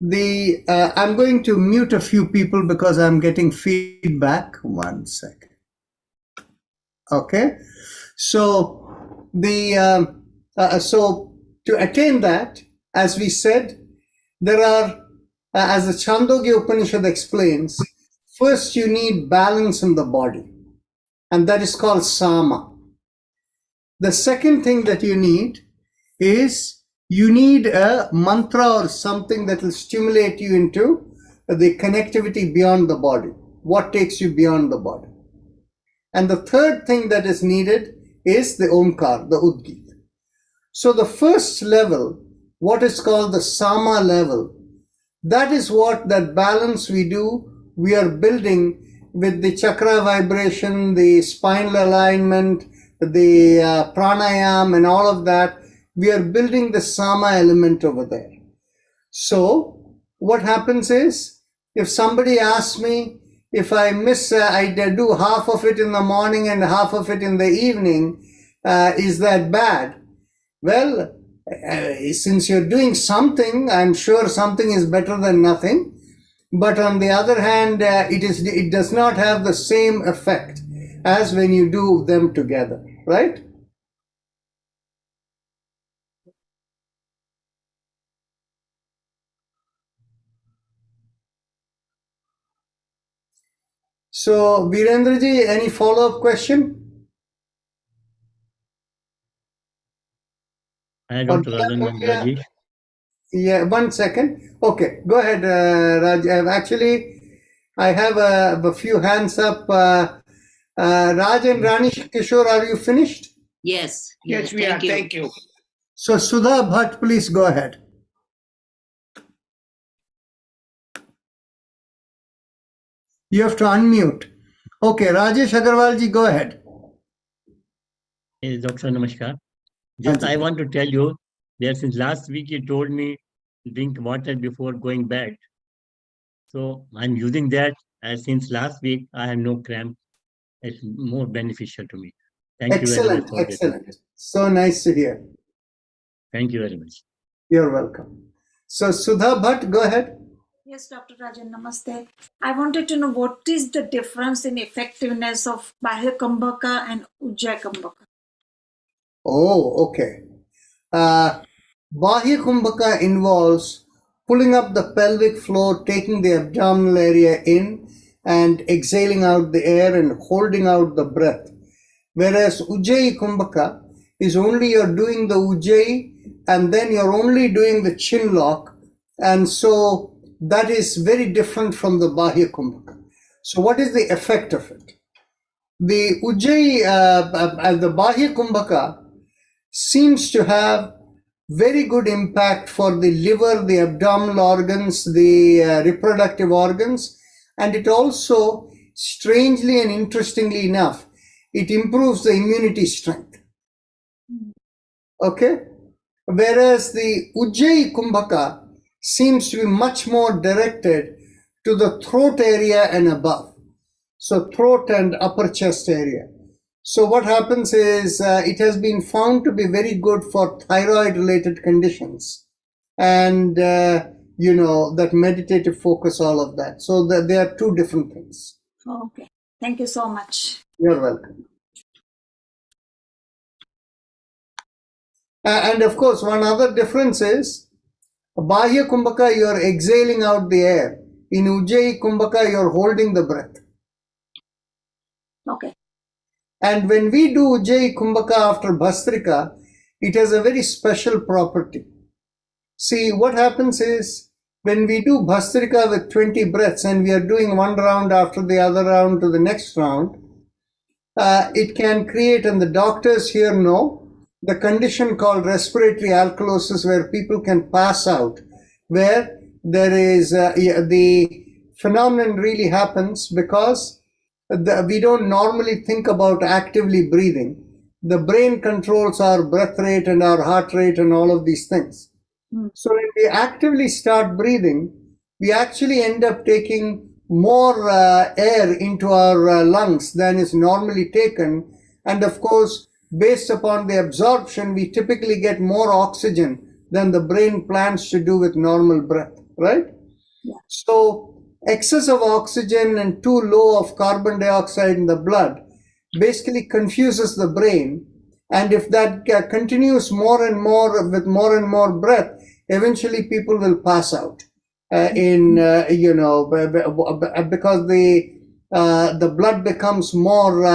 I'm going to mute a few people because I'm getting feedback. 1 second. Okay. So so to attain that, as we said, there are, as the Chandogya Upanishad explains, first you need balance in the body, and that is called sama. The second thing that you need is you need a mantra or something that will stimulate you into the connectivity beyond the body. What takes you beyond the body? And the third thing that is needed is the Omkar, the Udgit. So the first level, what is called the Sama level, that is what that balance we are building with the chakra vibration, the spinal alignment, the pranayam and all of that. We are building the Sama element over there. So what happens is, if somebody asks me, if I do half of it in the morning and half of it in the evening, is that bad? Well, since you're doing something, I'm sure something is better than nothing. But on the other hand, it does not have the same effect as when you do them together, right? So, Virendraji, any follow-up question? Hi, Dr. Rajan Mandraji. Yeah, 1 second. Okay, go ahead, Raj. Actually, I have a few hands up. Raj and Rani Kishore, are you finished? Yes. Yes, we are. Thank you. So, Sudha Bhatt, please go ahead. You have to unmute. Okay, Rajesh Agarwalji, go ahead. Hey, Dr. Namaskar. Just I want to tell you that since last week you told me to drink water before going bed. So I'm using that, as since last week I have no cramp. It's more beneficial to me. Thank you very much. Excellent. So nice to hear. Thank you very much. You're welcome. So Sudha Bhatt, go ahead. Yes, Dr. Rajan, namaste. I wanted to know what is the difference in effectiveness of Bahya Kumbhaka and Ujjayi Kumbhaka? Oh, okay. Bahya Kumbhaka involves pulling up the pelvic floor, taking the abdominal area in and exhaling out the air and holding out the breath. Whereas Ujjayi Kumbhaka is only you're doing the Ujjayi and then you're only doing the chin lock. And so that is very different from the Bahya Kumbhaka. So what is the effect of it? The Ujjayi, the Bahya Kumbhaka seems to have very good impact for the liver, the abdominal organs, the reproductive organs, and it also, strangely and interestingly enough, it improves the immunity strength. Okay? Whereas the Ujjayi Kumbhaka seems to be much more directed to the throat area and above. So throat and upper chest area. So what happens is it has been found to be very good for thyroid related conditions and that meditative focus, all of that. So that they are two different things. Okay. Thank you so much. You're welcome. And of course, one other difference is Bahya Kumbhaka, you are exhaling out the air. In Ujjayi Kumbhaka, you are holding the breath. Okay. And when we do Ujjayi Kumbhaka after Bhastrika, it has a very special property. See, what happens is when we do Bhastrika with 20 breaths and we are doing one round after the other round to the next round, it can create, and the doctors here know, the condition called respiratory alkalosis, where people can pass out, where there is the phenomenon really happens because we don't normally think about actively breathing. The brain controls our breath rate and our heart rate and all of these things. So when we actively start breathing, we actually end up taking more air into our lungs than is normally taken. And of course, based upon the absorption, we typically get more oxygen than the brain plans to do with normal breath, right? Yeah. So excess of oxygen and too low of carbon dioxide in the blood basically confuses the brain. And if that continues more and more with more and more breath, eventually people will pass out because the blood becomes more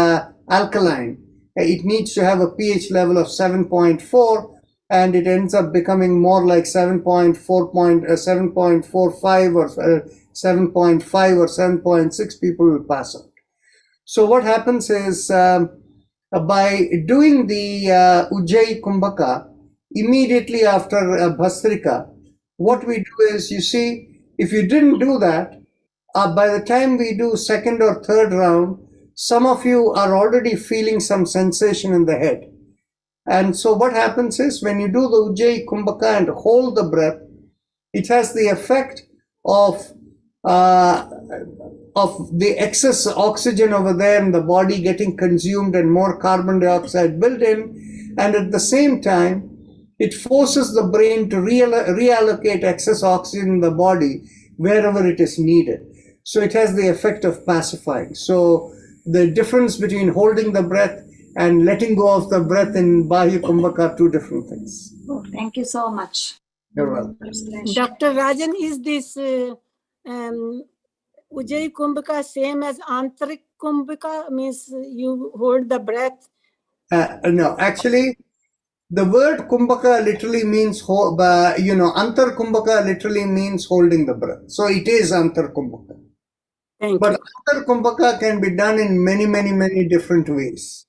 alkaline. It needs to have a pH level of 7.4, and it ends up becoming more like 7.45 or 7.5 or 7.6, people will pass out. So what happens is by doing the Ujjayi Kumbhaka immediately after Bhastrika, what we do is, you see, if you didn't do that, by the time we do second or third round, some of you are already feeling some sensation in the head. And so what happens is when you do the Ujjayi Kumbhaka and hold the breath, it has the effect of the excess oxygen over there in the body getting consumed and more carbon dioxide built in. And at the same time, it forces the brain to reallocate excess oxygen in the body wherever it is needed. So it has the effect of pacifying. So the difference between holding the breath and letting go of the breath in Bahya Kumbhaka are two different things. Oh, thank you so much. You're welcome. Dr. Rajan, is this Ujjayi Kumbhaka same as Antarik Kumbhaka? Means you hold the breath? No, actually, the word Kumbhaka literally means, Antar Kumbhaka literally means holding the breath. So it is Antar Kumbhaka. Thank But you. Antar Kumbhaka can be done in many, many, many different ways.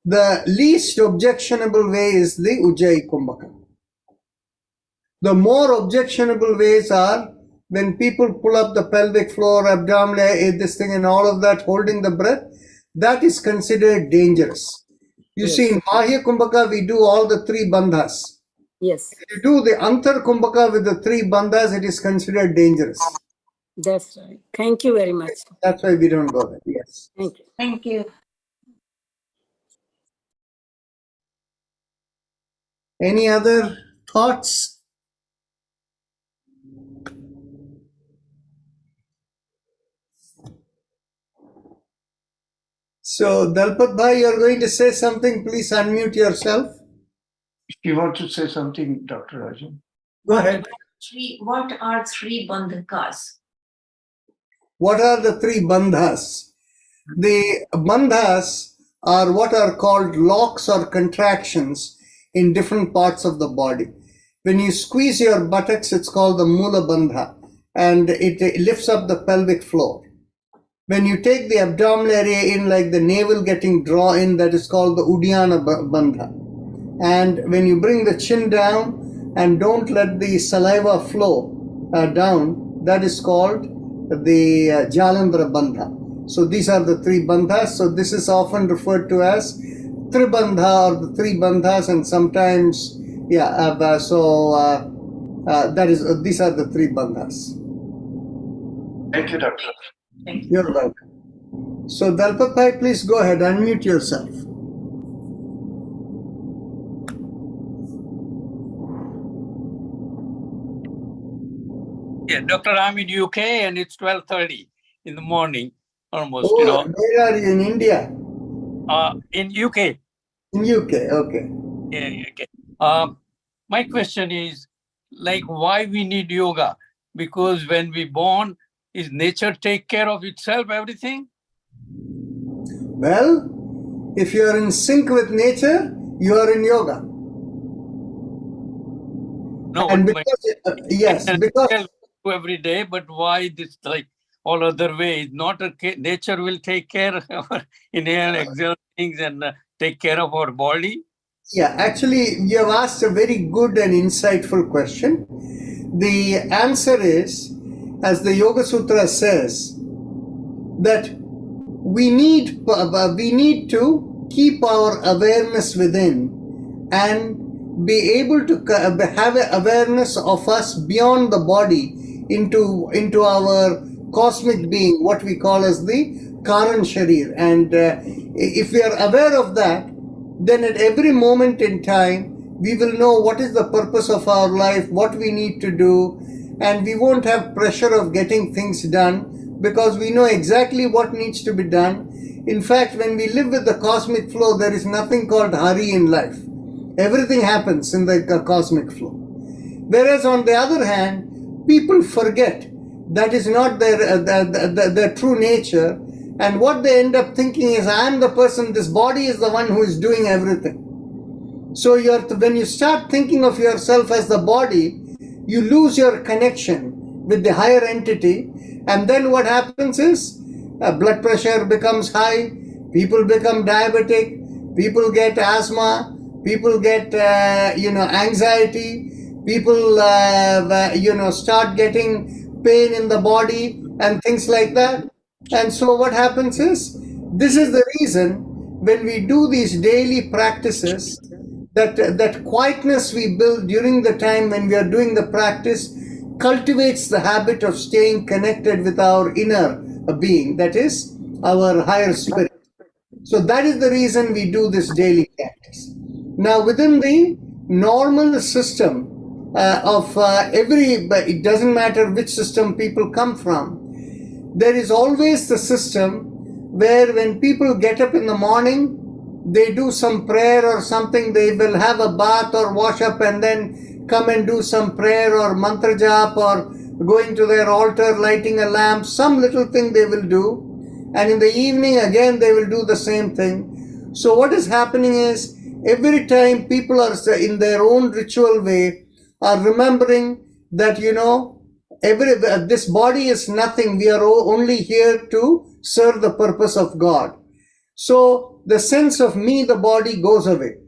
The least objectionable way is the Ujjayi Kumbhaka. The more objectionable ways are when people pull up the pelvic floor, abdominal, this thing and all of that, holding the breath. That is considered dangerous. You see, in Bahya Kumbhaka, we do all the three bandhas. Yes, If you do the Antar Kumbhaka with the three bandhas, it is considered dangerous. that's right. Thank you very much. That's why we don't go there. Yes. Thank you. Thank you. Any other thoughts? So, Dalpat Bhai, you're going to say something. Please unmute yourself. If you want to say something, Dr. Rajan. Go ahead. What are three bandhakas? What are the three bandhas? The bandhas are what are called locks or contractions in different parts of the body. When you squeeze your buttocks, it's called the Mula Bandha, and it lifts up the pelvic floor. When you take the abdominal area in, like the navel getting drawn in, that is called the Uddiyana Bandha. And when you bring the chin down and don't let the saliva flow down, that is called the Jalandhara Bandha. So these are the three bandhas. So this is often referred to as Tribandha or the three bandhas, and sometimes, that is these are the three bandhas. Thank you, Doctor. You're welcome. So Dalpat Bhai, please go ahead, unmute yourself. Yeah, Doctor, I'm in UK and it's 12:30 in the morning, almost. Oh, where are you, in India? In UK. In UK, okay. Yeah, okay. My question is, like, why we need yoga? Because when we born, is nature take care of itself, everything? Well, if you are in sync with nature, you are in yoga. No, And but because, yes, because every day, but why this, like all other ways? Not nature will take care of our inhale, exhale things and take care of our body. yeah, actually, you have asked a very good and insightful question. The answer is, as the Yoga Sutra says, that we need to keep our awareness within and be able to have an awareness of us beyond the body into our cosmic being, what we call as the Karan Sharir. And if we are aware of that, then at every moment in time, we will know what is the purpose of our life, what we need to do, and we won't have pressure of getting things done because we know exactly what needs to be done. In fact, when we live with the cosmic flow, there is nothing called hurry in life. Everything happens in the cosmic flow. Whereas on the other hand, people forget that is not their true nature, and what they end up thinking is, I am the person, this body is the one who is doing everything. So when you start thinking of yourself as the body, you lose your connection with the higher entity, and then what happens is blood pressure becomes high, people become diabetic, people get asthma, people get anxiety, people start getting pain in the body and things like that. And so what happens is, this is the reason when we do these daily practices, that quietness we build during the time when we are doing the practice cultivates the habit of staying connected with our inner being, that is our higher spirit. So that is the reason we do this daily practice. Now within the normal system it doesn't matter which system people come from, there is always the system where when people get up in the morning, they do some prayer or something, they will have a bath or wash up and then come and do some prayer or mantra jap or going to their altar, lighting a lamp, some little thing they will do. And in the evening again they will do the same thing. So what is happening is, every time people are in their own ritual way are remembering that, this body is nothing, we are only here to serve the purpose of God. So the sense of me, the body, goes away.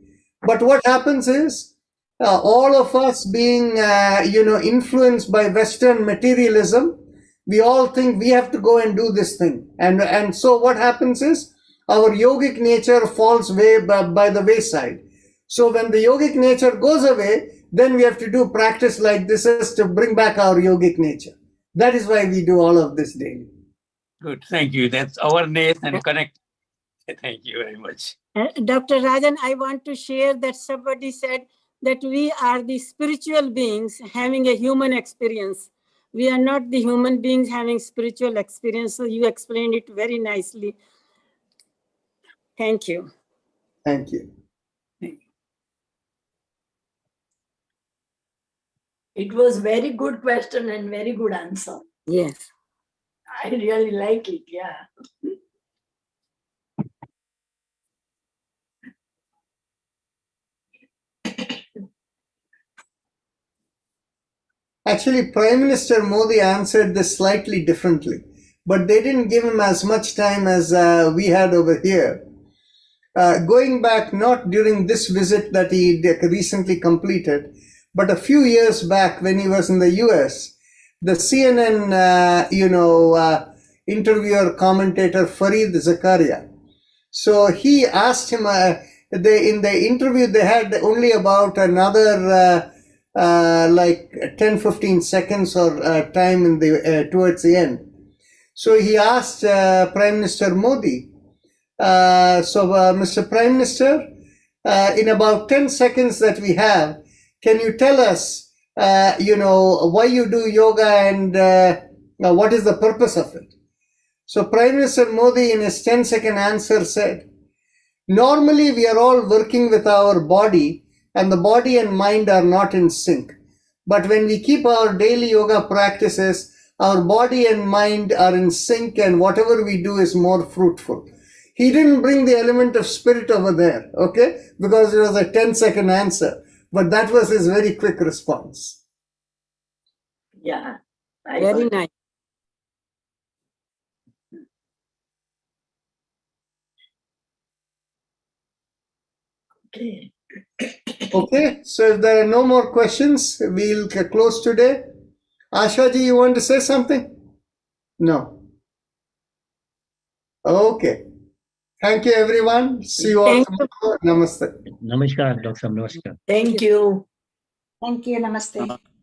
But what happens is, all of us being influenced by Western materialism, we all think we have to go and do this thing, and so what happens is, our yogic nature falls by the wayside. So when the yogic nature goes away, then we have to do practice like this is to bring back our yogic nature. That is why we do all of this daily. Good, thank you. That's awareness and connect. Thank you very much. Dr. Rajan, I want to share that somebody said that we are the spiritual beings having a human experience. We are not the human beings having spiritual experience. So you explained it very nicely. Thank you. Thank you. It was very good question and very good answer. Yes. I really like it, yeah. Actually, Prime Minister Modi answered this slightly differently, but they didn't give him as much time as we had over here. Going back, not during this visit that he recently completed, but a few years back when he was in the US, the CNN, interviewer commentator Fareed Zakaria. So he asked him, in the interview, they had only about another like 10-15 seconds or time in the towards the end. So he asked Prime Minister Modi, Mr. Prime Minister, in about 10 seconds that we have, can you tell us, why you do yoga and what is the purpose of it? So Prime Minister Modi, in his 10-second answer, said, normally we are all working with our body and the body and mind are not in sync. But when we keep our daily yoga practices, our body and mind are in sync and whatever we do is more fruitful. He didn't bring the element of spirit over there, okay? Because it was a 10-second answer. But that was his very quick response. Yeah. I Very got it. nice. Okay. Okay, so if there are no more questions, we'll close today. Ashaji, you want to say something? No. Okay. Thank you, everyone. See you all Thank tomorrow. Namaste. Namaskar, Dr. Namaskar. Thank you. Thank you. Namaste.